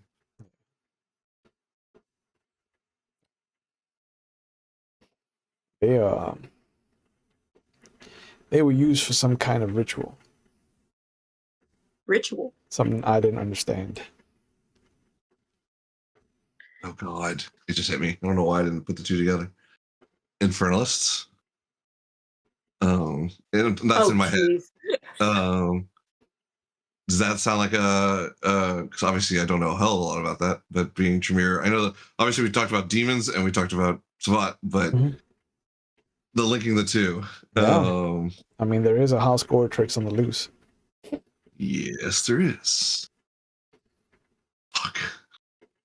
They were used for some kind of ritual. Ritual. Something I didn't understand. Oh god, it just hit me. I don't know why I didn't put the two together. Infernalists. That's in my head. Geez. Does that sound like because obviously I don't know a hell of a lot about that, but being Tremere, I know that obviously we talked about demons and we talked about Savat, but the linking the two. Yeah. I mean, there is a house Goretrix on the loose. Yes, there is. Fuck.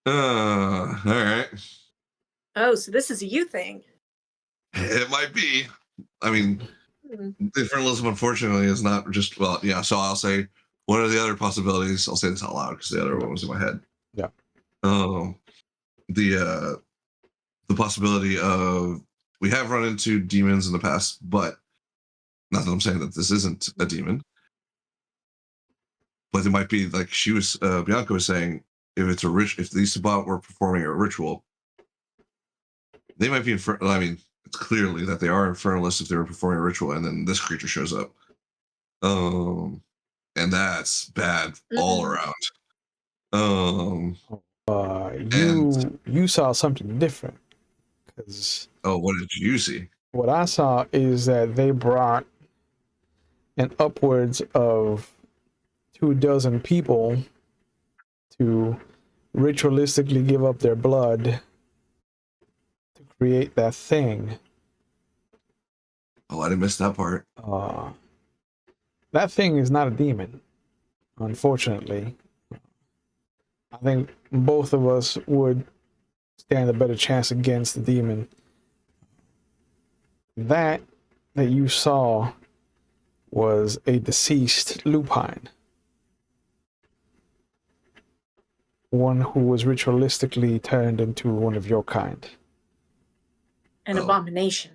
All right. Oh, so this is a you thing. It might be. I mean, Infernalism, unfortunately, is not just, well, yeah, so I'll say, what are the other possibilities? I'll say this out loud because the other one was in my head. Yeah. The possibility of, we have run into demons in the past, but not that I'm saying that this isn't a demon, but it might be like Bianca was saying, if these Sabat were performing a ritual, they might be I mean, it's clearly that they are infernalists if they were performing a ritual, and then this creature shows up. And that's bad all around. You saw something different. Because what did you see? What I saw is that they brought an upwards of 24 people to ritualistically give up their blood to create that thing. Oh, I didn't miss that part. That thing is not a demon, unfortunately. I think both of us would stand a better chance against the demon. That you saw was a deceased lupine. One who was ritualistically turned into one of your kind. An abomination.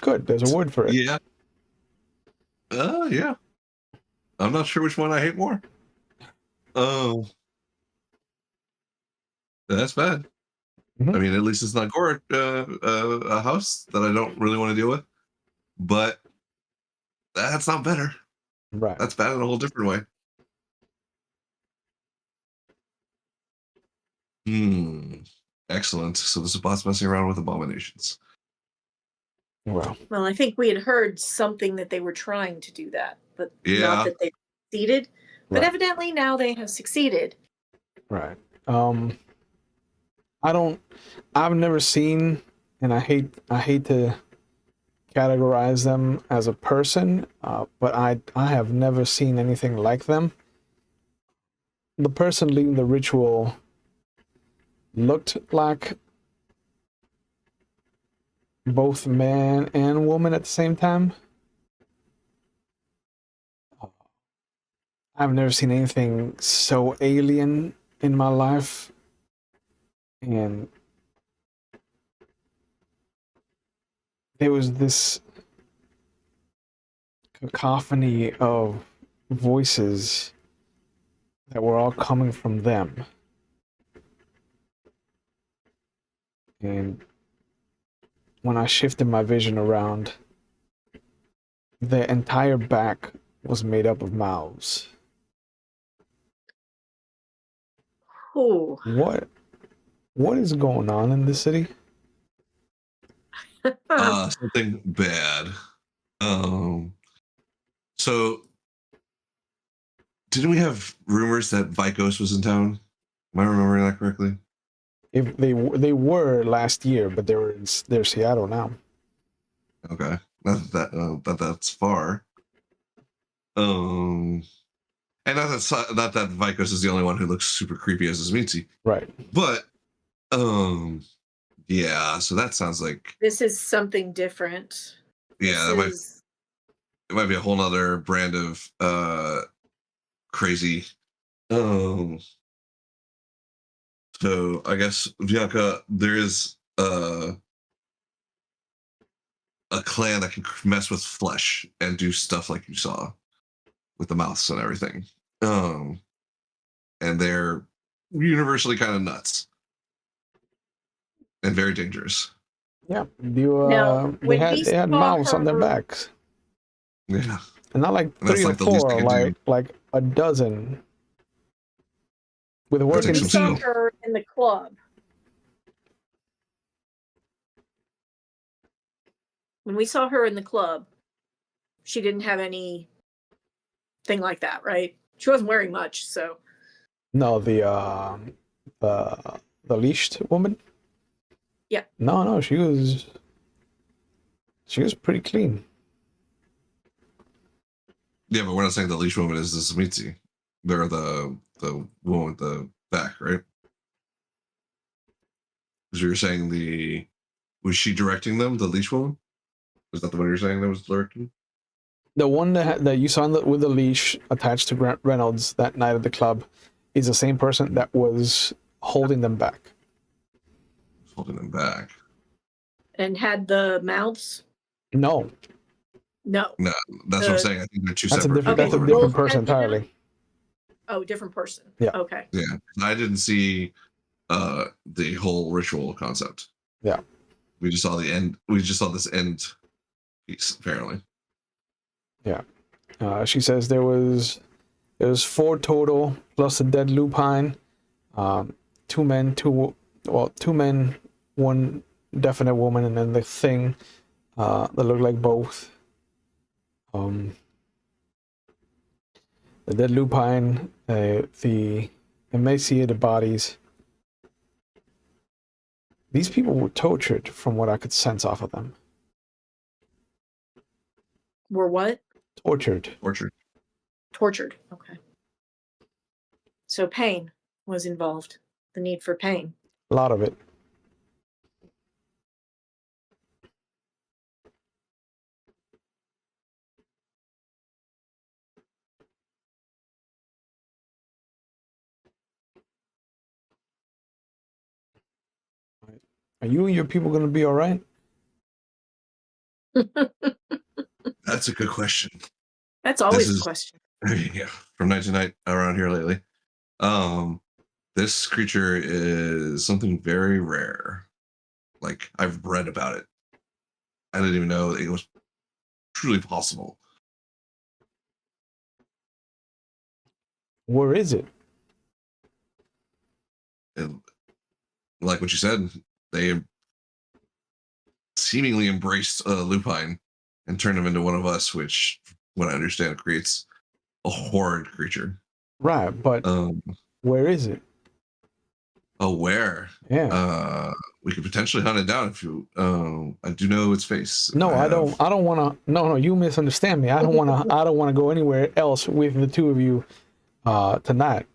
Good. There's a word for it. Yeah. Yeah. I'm not sure which one I hate more. Oh, that's bad. Mhm. I mean, at least it's not gore, a house that I don't really want to deal with. But that's not better. Right. That's bad in a whole different way. Excellent. So this is boss messing around with abominations. Well, Well, I think we had heard something that they were trying to do that, but not Yeah. that they succeeded. But right. evidently now they have succeeded. Right. I've never seen, and I hate to categorize them as a person, but I have never seen anything like them. The person leading the ritual looked like both man and woman at the same time. I've never seen anything so alien in my life, and there was this cacophony of voices that were all coming from them. And when I shifted my vision around, the entire back was made up of mouths. Ooh. What is going on in this city? Something bad. So didn't we have rumors that Vikos was in town? Am I remembering that correctly? If they were last year, but they're Seattle now. Okay, that's far. And not that Vikos is the only one who looks super creepy as his Mitzi, Right. but yeah. So that sounds like This is something different. yeah, it might be a whole nother brand of crazy. So I guess Bianca, there is a clan that can mess with flesh and do stuff like you saw with the mouths and everything. And they're universally kind of nuts and very dangerous. Yeah. Now, when we They had saw mouths on their her, backs. Yeah. And not like And that's three or like the least they four, can do. like a dozen. With when working we some saw teeth. skill. her in the club, she didn't have anything like that, right? She wasn't wearing much, so No, the leashed woman? yeah. No, she was pretty clean. Yeah, but we're not saying the leash woman is the Samitsi. They're the woman with the back, right? Because you were saying was she directing them, the leash woman? Was that the one you were saying that was directing? The one that you saw with the leash attached to Grant Reynolds that night at the club is the same person that was holding them back. Holding them back. And had the mouths? No. No. No, that's what I'm saying. I think they're two That's separate. Okay, that's a both different person had them? entirely. Oh, different person. Yeah. Okay. Yeah, I didn't see the whole ritual concept. Yeah. We just saw the end. We just saw this end piece, apparently. Yeah. She says there was 4 total plus a dead lupine. 2 men, 1 definite woman, and then the thing that looked like both. The dead lupine, the emaciated bodies. These people were tortured from what I could sense off of them. Were what? Tortured. Tortured. Okay. So pain was involved. The need for pain. A lot of it. Are you and your people going to be all right? That's a good question. That's always the question. Yeah, from night to night around here lately. This creature is something very rare. Like, I've read about it. I didn't even know it was truly possible. Where is it? And like what you said, they seemingly embraced Lupine and turned him into one of us, which, what I understand, creates a horrid creature. Right, but where is it? Oh, where? Yeah. We could potentially hunt it down if you. I do know its face. No, I don't want to. No, you misunderstand me. I don't want to. I don't want to go anywhere else with the two of you tonight.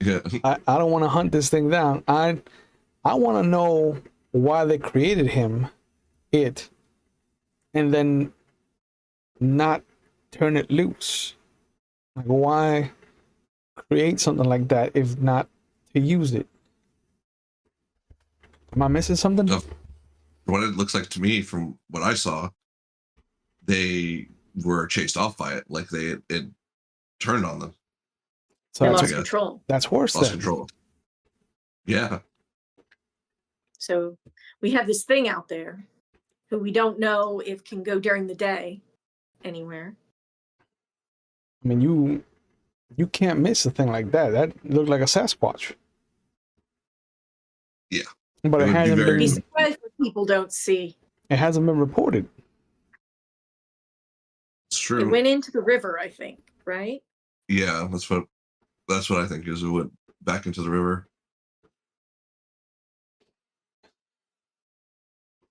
Yeah. I don't want to hunt this thing down. I want to know why they created him, and then not turn it loose. Like, why create something like that if not to use it? Am I missing something? What it looks like to me, from what I saw, they were chased off by it. Like it turned on them. So they lost control. That's worse. Lost control. Yeah. So we have this thing out there who we don't know if can go during the day anywhere. I mean, you can't miss a thing like that. That looked like a Sasquatch. Yeah. But it hasn't been. Be surprised if people don't see. It hasn't been reported. It's true. It went into the river, I think, right? Yeah, that's what I think is. It went back into the river.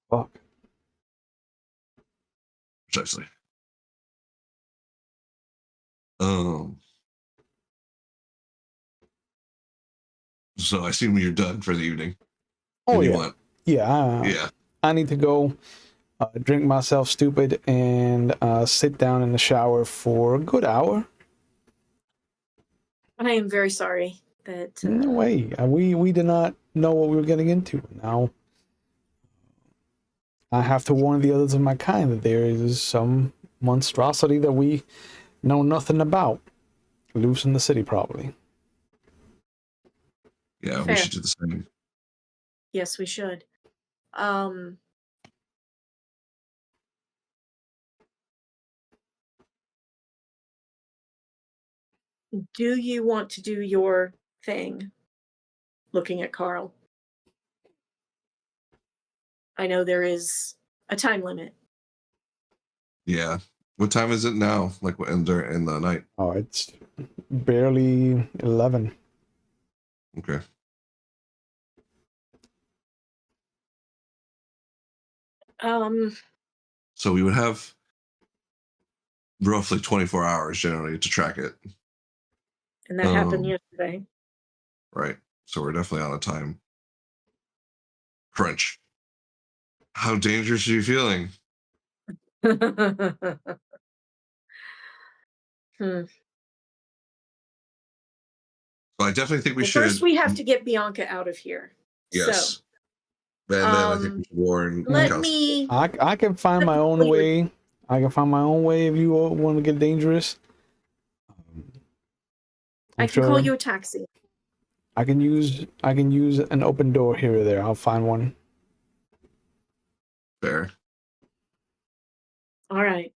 Fuck. Precisely. So I assume you're done for the evening. Oh yeah. Yeah. I need to go drink myself stupid and sit down in the shower for a good hour. I am very sorry that. No way. We did not know what we were getting into. Now I have to warn the others of my kind that there is some monstrosity that we know nothing about loose in the city, probably. Yeah, we should do the same. Yes, we should. Do you want to do your thing? Looking at Carl. I know there is a time limit. Yeah. What time is it now? Like in the night? Oh, it's barely 11. Okay. So we would have roughly 24 hours generally to track it. And that happened yesterday. Right. So we're definitely on a time crunch. How dangerous are you feeling? So I definitely think we should. First, we have to get Bianca out of here. Yes. So, and then I think we should warn. I can find my own way. I can find my own way if you want to get dangerous. I can call you a taxi. I can use an open door here or there. I'll find one. Fair. All right.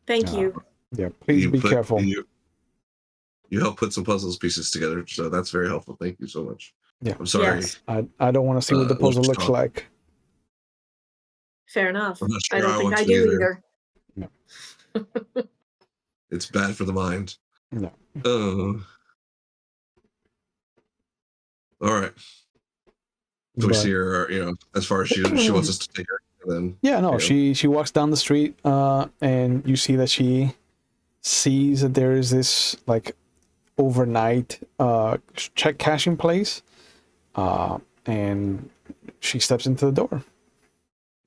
Thank you. Yeah, please be careful. You help put some puzzles pieces together, so that's very helpful. Thank you so much. Yeah, I'm sorry. Yes. I don't want to see what the puzzle looks like. Fair enough. I'm not sure I don't think want I to do either. No. It's bad for the mind. No. Oh. All right. So we see her, as far as she wants us to take her. And then, she walks down the street, and you see that she sees that there is this like overnight check cashing place, and she steps into the door.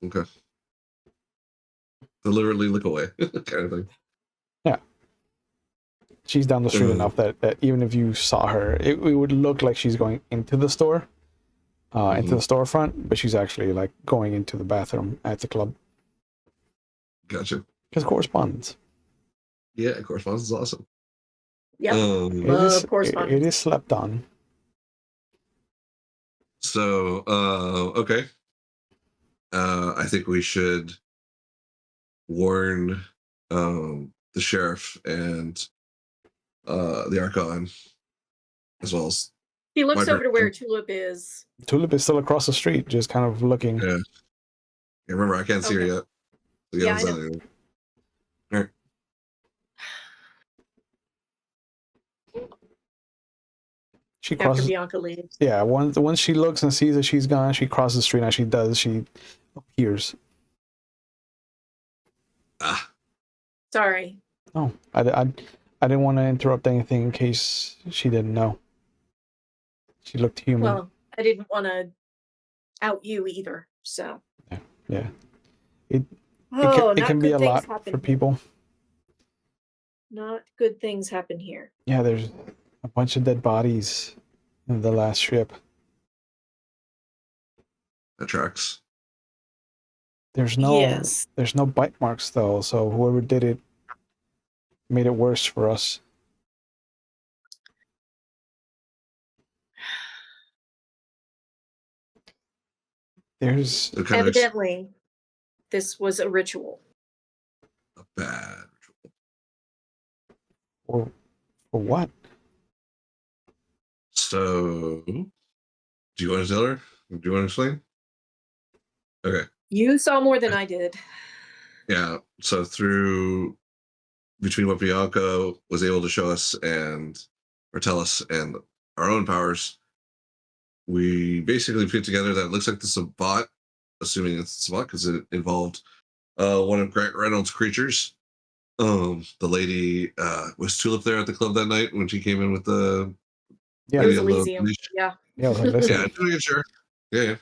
Okay. Deliberately look away, kind of thing. Yeah. She's down the street enough that even if you saw her, it would look like she's going into the store. Into the storefront, but she's actually like going into the bathroom at the club. Gotcha. Because correspondence. Yeah, correspondence is awesome. Yep. It Correspondence. is slept on. So, okay. I think we should warn the sheriff and the Archon, as well as He looks my over to where person. Tulip is. Tulip is still across the street, just kind of looking. Yeah. Remember, I can't see her Okay. yet. So Yeah, I know. All right. She After crosses. Bianca leaves. Yeah, once she looks and sees that she's gone, she crosses the street. And as she does, she appears. Ah, Sorry. Oh, I didn't want to interrupt anything in case she didn't know. She looked human. Well, I didn't want to out you either. So. Yeah. Oh, It not can be good a things lot happen for here. people. Not good things happen here. Yeah, there's a bunch of dead bodies in the last ship. that tracks. There's no Yes. bite marks though, so whoever did it made it worse for us. There's So kind Evidently, this was a ritual. of a bad ritual. for what? So, do you want to tell her? Do you want to explain? Okay. You saw more than I did. Yeah. So between what Bianca was able to show us or tell us and our own powers, we basically put together that it looks like this is a bot, assuming it's a bot because it involved one of Grant Reynolds' creatures. The lady was Tulip there at the club that night when she came in with the Yeah, It was lady on the Elysium. leash. Yeah. yeah. I was like, listen, Yeah, doing it, sure. Yeah.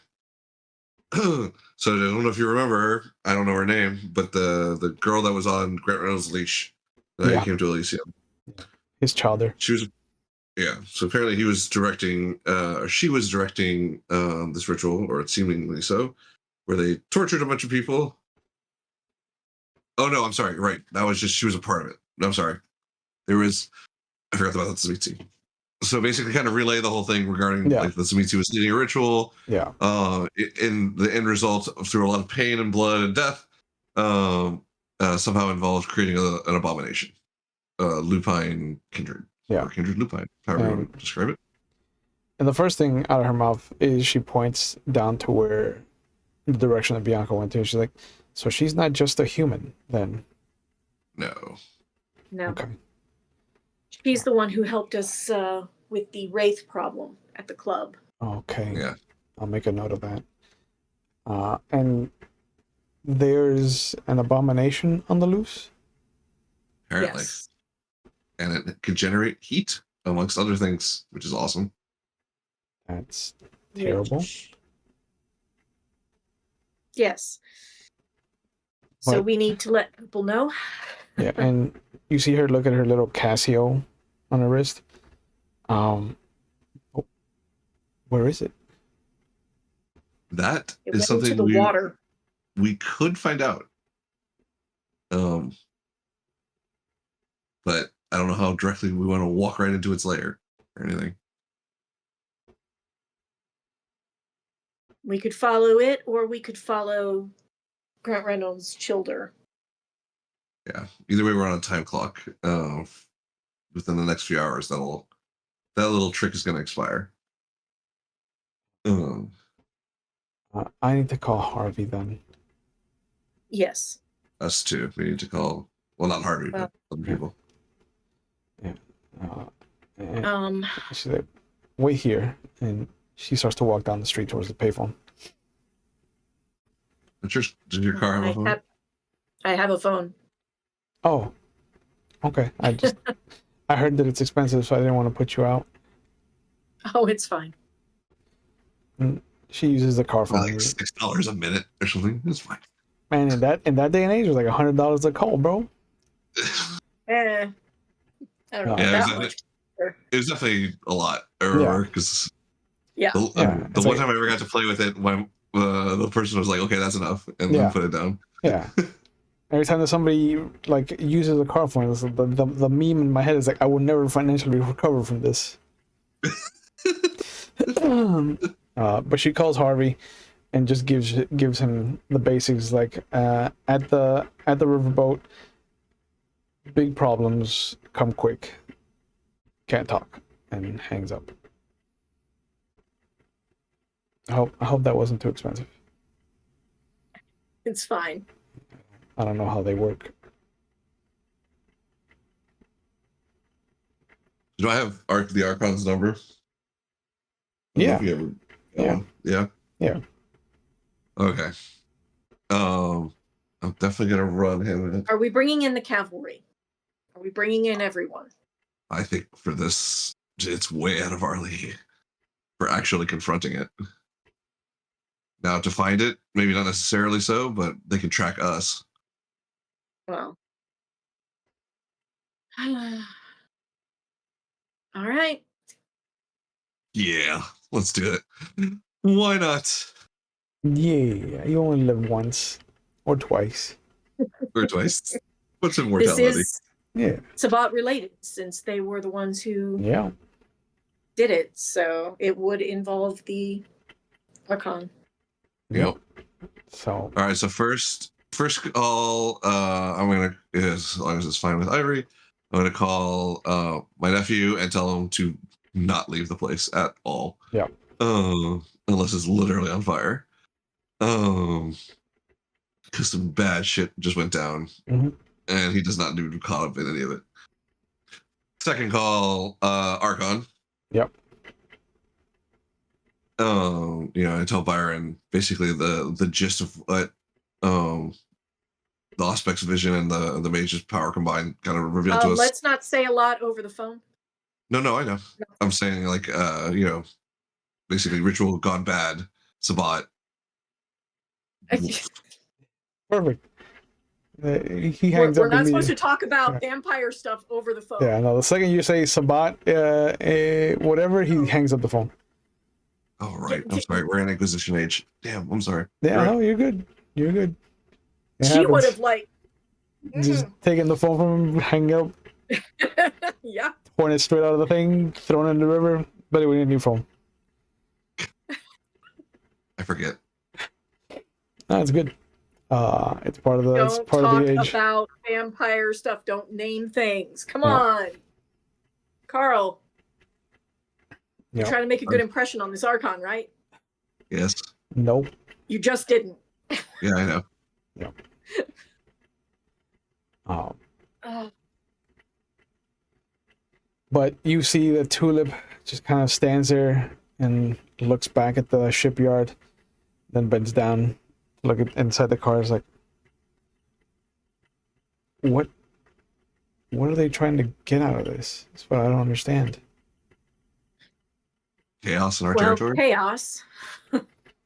So I don't know if you remember her. I don't know her name, but the girl that was on Grant Reynolds' leash that Yeah. came to Elysium. his chowder. She was, yeah. So apparently he was directing, or she was directing this ritual, or seemingly so, where they tortured a bunch of people. Oh no, I'm sorry. Right, that was just she was a part of it. No, I'm sorry. I forgot about that Samitsi. So basically, kind of relay the whole thing regarding Yeah. like the Samitsi was leading a ritual. Yeah. In the end result, through a lot of pain and blood and death, somehow involved creating an abomination, lupine kindred. Yeah. Or kindred lupine, however you want to describe it. And the first thing out of her mouth is she points down to where the direction that Bianca went to. She's like, so she's not just a human then. No. No. Okay. She's the one who helped us with the wraith problem at the club. Okay. Yeah. I'll make a note of that. And there's an abomination on the loose? Apparently. Yes. And it could generate heat, amongst other things, which is awesome. That's terrible. Yes. So But- we need to let people know. Yeah, and you see her look at her little Casio on her wrist. Where is it? That It is went into something the water. we could find out. But I don't know how directly we want to walk right into its lair or anything. We could follow it, or we could follow Grant Reynolds' childer. Yeah. Either way, we're on a time clock. Within the next few hours, that little trick is going to expire. I need to call Harvey then. Yes. Us too. We need to call. Well, not Harvey, but other people. Yeah. She's like, wait here, and she starts to walk down the street towards the payphone. Does your car have a phone? I have a phone. Oh, okay. I heard that it's expensive, so I didn't want to put you out. Oh, it's fine. And she uses the car phone. Like $6 a minute or something. It's fine. Man, in that day and age, it was like $100 a call, bro. I don't know Yeah, that much. It was definitely a lot. I remember because the one like, time I ever got to play with it, when the person was like, "Okay, that's enough," and then put it down. Yeah. Every time that somebody like uses a car phone, the meme in my head is like, I will never financially recover from this. But she calls Harvey and just gives him the basics, like at the riverboat, big problems, come quick, can't talk, and hangs up. I hope that wasn't too expensive. It's fine. I don't know how they work. Do I have the Archon's number? I don't know Yeah. if you ever got Yeah. one. Yeah. Yeah. Okay. I'm definitely gonna run him. Are we bringing in the cavalry? Are we bringing in everyone? I think for this, it's way out of our league for actually confronting it. Now to find it, maybe not necessarily so, but they can track us. Well. All right. Yeah, let's do it. Why not? Yeah, you only live once or twice. Or twice. What's This immortality? is Yeah. Sabat related, since they were the ones who Yeah. did it. So it would involve the Archon. Yep. So. All right. So first call. I'm gonna, as long as it's fine with Ivory, I'm gonna call my nephew and tell him to not leave the place at all. Yeah. Unless it's literally on fire. Because some bad shit just went down, and he does not need to be caught up in any of it. Second call, Archon. Yep. I tell Byron basically the gist of what the Aspect's vision and the mage's power combined kind of revealed to us. Let's not say a lot over the phone. No, I know. No. I'm saying like basically ritual gone bad, Sabat. Perfect. He hangs We're up. not supposed to talk about vampire stuff over the phone. Yeah, no. The second you say Sabat, whatever, he hangs up the phone. Oh, right. I'm sorry. We're in Inquisition age. Damn. I'm sorry. Yeah, right. no, you're good. You're good. She would have just taken the phone from him, hang up, yeah, point it straight out of the thing, thrown it in the river. But we need a new phone. I forget. No, it's good. It's part of the. Don't it's part of the age. talk about vampire stuff. Don't name things. Come on, Carl. You're trying to make a good impression on this Archon, right? Yes. Nope. You just didn't. Yeah, I know. Yeah. But you see that Tulip just kind of stands there and looks back at the shipyard, then bends down, look at inside the car. Is like, what are they trying to get out of this? That's what I don't understand. Chaos in our territory? Chaos.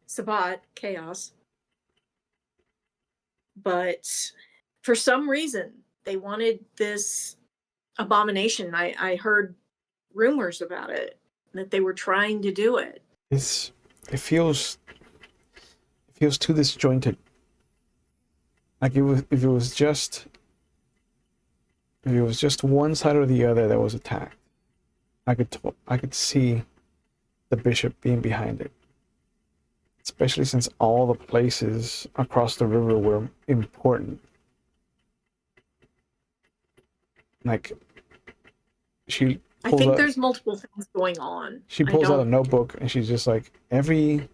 Sabat, chaos. But for some reason, they wanted this abomination. I heard rumors about it, that they were trying to do it. It feels too disjointed. Like if it was just one side or the other that was attacked, I could see the bishop being behind it. Especially since all the places across the river were important. Like I think there's multiple things going on. She pulls out a notebook and she's just like, every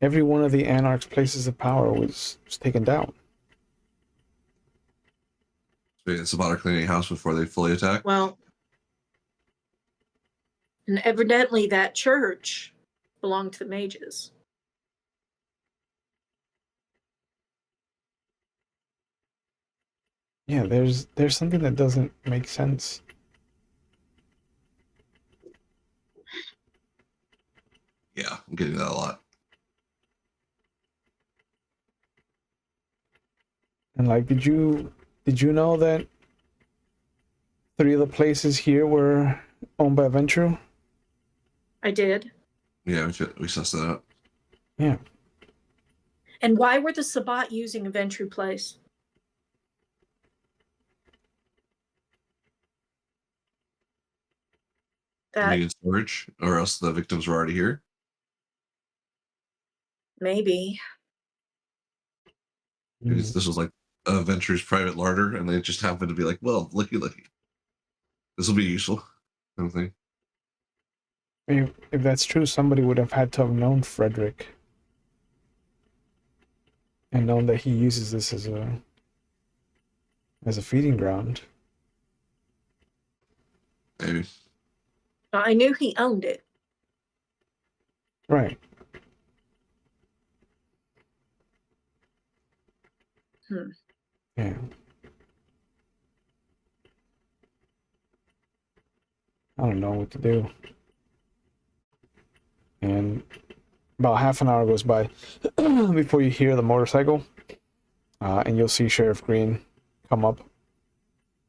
one of the Anarchs' places of power was taken down. So it's about cleaning house before they fully attack? Well, and evidently that church belonged to the mages. Yeah, there's something that doesn't make sense. Yeah, I'm getting that a lot. And like, did you know that 3 of the places here were owned by Ventru? I did. Yeah, we sussed that out. Yeah. And why were the Sabat using a Ventru place? That in storage, or else the victims were already here. maybe. Because this was like Venture's private larder, and they just happened to be like, well, looky. This will be useful. Kind of thing. If that's true, somebody would have had to have known Frederick and known that he uses this as a feeding ground. Maybe. I knew he owned it. Right. Yeah. I don't know what to do. And about half an hour goes by before you hear the motorcycle, and you'll see Sheriff Green come up.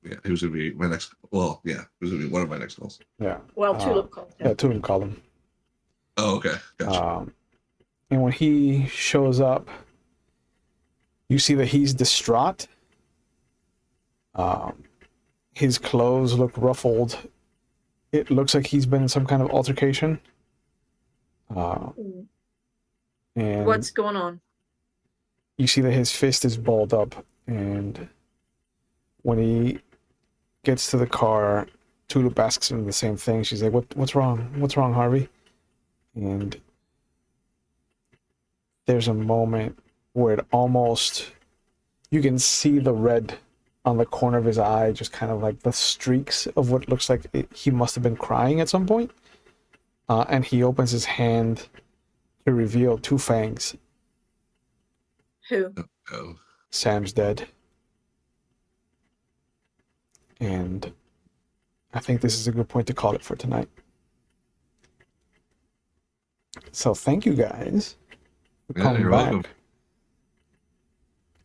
Yeah, he was gonna be my next. Well, yeah, he was gonna be one of my next calls. Yeah. Well, Tulip called him. Yeah, Tulip called him. Oh, okay, gotcha. And when he shows up, you see that he's distraught. His clothes look ruffled. It looks like he's been in some kind of altercation. And What's going on? you see that his fist is balled up, and when he gets to the car, Tulip asks him the same thing. She's like, what's wrong? What's wrong, Harvey? And there's a moment where it almost, you can see the red on the corner of his eye, just kind of like the streaks of what looks like he must have been crying at some point. And he opens his hand to reveal two fangs. Who? Oh, Sam's dead. And I think this is a good point to call it for tonight. So thank you guys for coming you're back. welcome.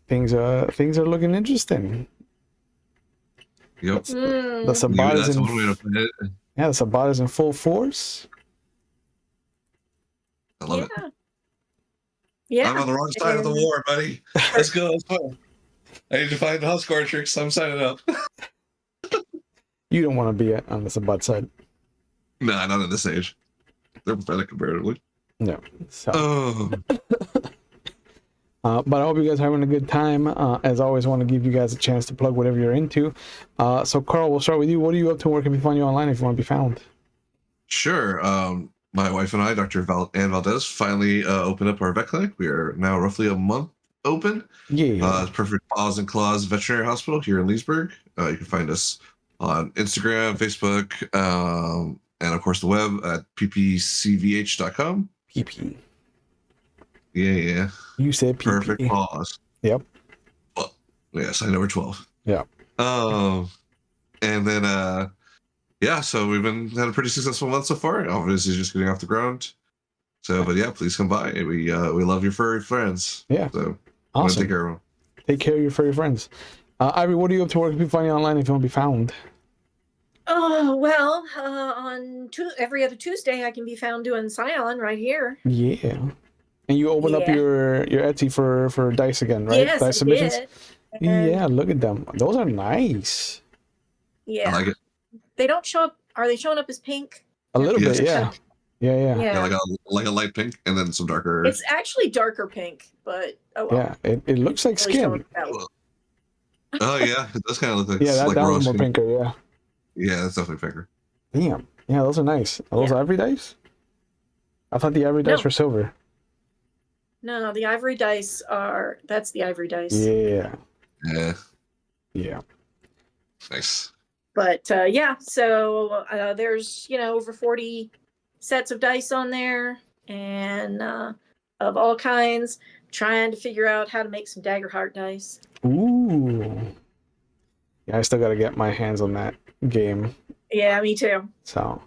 Things are looking interesting. Yep. The Sabbat Maybe is that's in, one way to put it. yeah, the Sabbat is in full force. I love it. Yeah. I'm on the wrong side of the war, buddy. Let's go. Let's go. I need to find the house guard tricks. I'm signing up. You don't want to be on the Sabbat side. Nah, not at this age. They're pathetic comparatively. No. So. Oh, But I hope you guys are having a good time. As always, I want to give you guys a chance to plug whatever you're into. So, Carl, we'll start with you. What are you up to? Where can we find you online if you want to be found? sure. My wife and I, Dr. Ann Valdez, finally opened up our vet clinic. We are now roughly a month open. Yeah. Perfect Paws and Claws Veterinary Hospital here in Leesburg. You can find us on Instagram, Facebook, and of course the web at ppcvh.com. PP. Yeah. You said PP. Perfect Paws. Yep. Well, yes, I know we're 12. Yeah. And then yeah, so we've had a pretty successful month so far. Obviously, just getting off the ground. So, but yeah, please come by. We love your furry friends. Yeah. So Awesome. take care of them. Take care of your furry friends. Ivy, what are you up to? Where can we find you online if you want to be found? Oh, well, on every other Tuesday, I can be found doing Scion right here. Yeah. And you opened up your Etsy for dice again, right? Yes, Dice I submissions? did. And Yeah, look at them. Those are nice. yeah. I like it. They don't show up. Are they showing up as pink? A little Yes. bit, yeah. Yeah. Yeah, like a light pink and then some darker. It's actually darker pink, but oh well. Yeah, it looks like Really showing skin. that way. Oh yeah, it does kind of look like Yeah, like that raw one's more skin. pinker, yeah. Yeah, that's definitely pinker. Damn. Yeah, those are nice. Are those ivory dice? I thought the ivory dice No. were silver. No, the ivory dice that's the ivory dice. Yeah. Yeah, Yeah. nice. But yeah, so there's over 40 sets of dice on there, and of all kinds. Trying to figure out how to make some Daggerheart dice. Ooh. Yeah, I still got to get my hands on that game. Yeah, me too. So.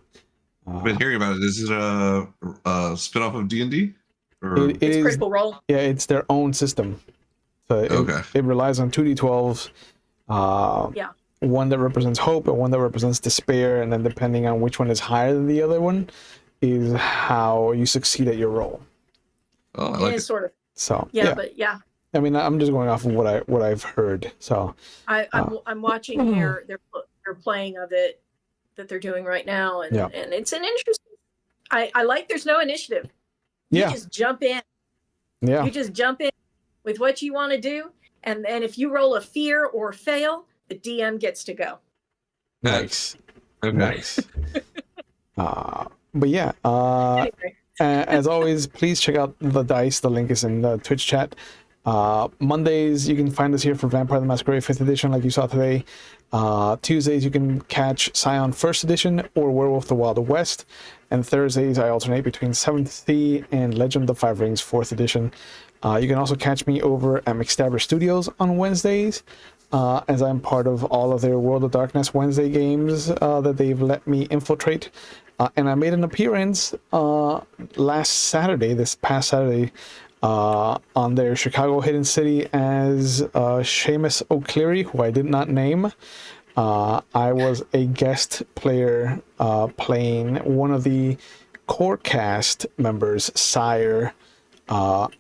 I've been hearing about it. Is it a spinoff of D&D? It It's is. Critical Role. Yeah, it's their own system. So it relies on 2d12s. Yeah. One that represents hope and one that represents despair, and then depending on which one is higher than the other one, is how you succeed at your roll. Oh, I like it. Sort of. So Yeah, but yeah. I mean, I'm just going off of what I've heard. So I'm watching they're playing of it that they're doing right now, and Yeah. and it's an interesting. I like there's no initiative. You Yeah. just jump in. Yeah. You just jump in with what you want to do, and if you roll a fear or fail, the DM gets to go. Nice. Okay. Nice. But yeah, Anyway, as always, please check out the dice. The link is in the Twitch chat. Mondays, you can find us here for Vampire the Masquerade 5th edition, like you saw today. Tuesdays, you can catch Scion 1st edition or Werewolf the Wild West. And Thursdays, I alternate between 7th Sea and Legend of the Five Rings 4th edition. You can also catch me over at McStabber Studios on Wednesdays, as I'm part of all of their World of Darkness Wednesday games that they've let me infiltrate. And I made an appearance this past Saturday, on their Chicago Hidden City as Seamus O'Cleary, who I did not name. I was a guest player playing one of the core cast members, Sire. All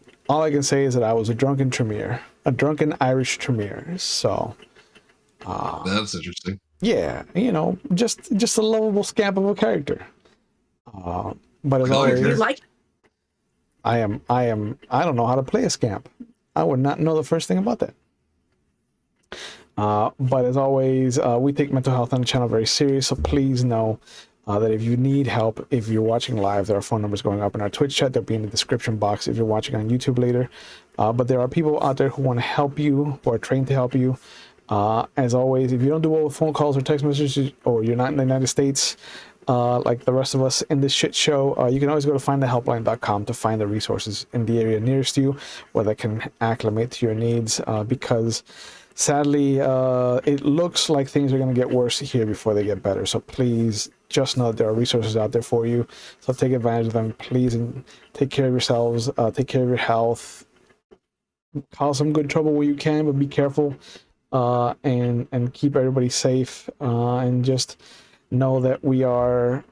I can say is that I was a drunken Tremere, a drunken Irish Tremere. So That's interesting. yeah, just a lovable scamp of a character. But as Like all your always, you characters. like I don't know how to play a scamp. I would not know the first thing about that. But as always, we take mental health on the channel very serious, so please know that if you need help, if you're watching live, there are phone numbers going up in our Twitch chat. They'll be in the description box if you're watching on YouTube later. But there are people out there who want to help you, who are trained to help you. As always, if you don't do well with phone calls or text messages, or you're not in the United States, like the rest of us in this shit show, you can always go to findthehelpline.com to find the resources in the area nearest you, where they can acclimate to your needs, because sadly, it looks like things are going to get worse here before they get better. So please just know that there are resources out there for you. So take advantage of them, please, and take care of yourselves, take care of your health, cause some good trouble where you can, but be careful, and keep everybody safe, and just know that we are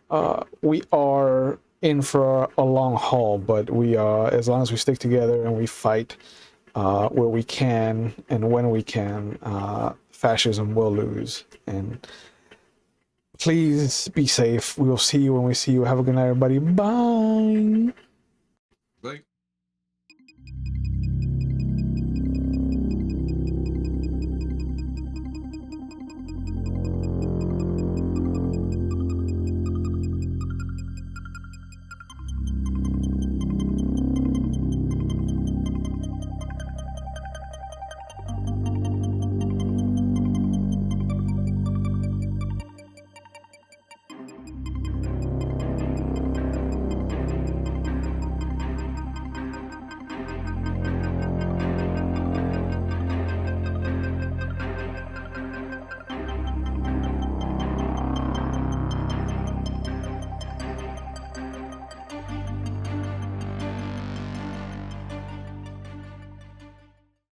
in for a long haul, but as long as we stick together and we fight where we can and when we can, fascism will lose. And please be safe. We will see you when we see you. Have a good night, everybody. Bye. Like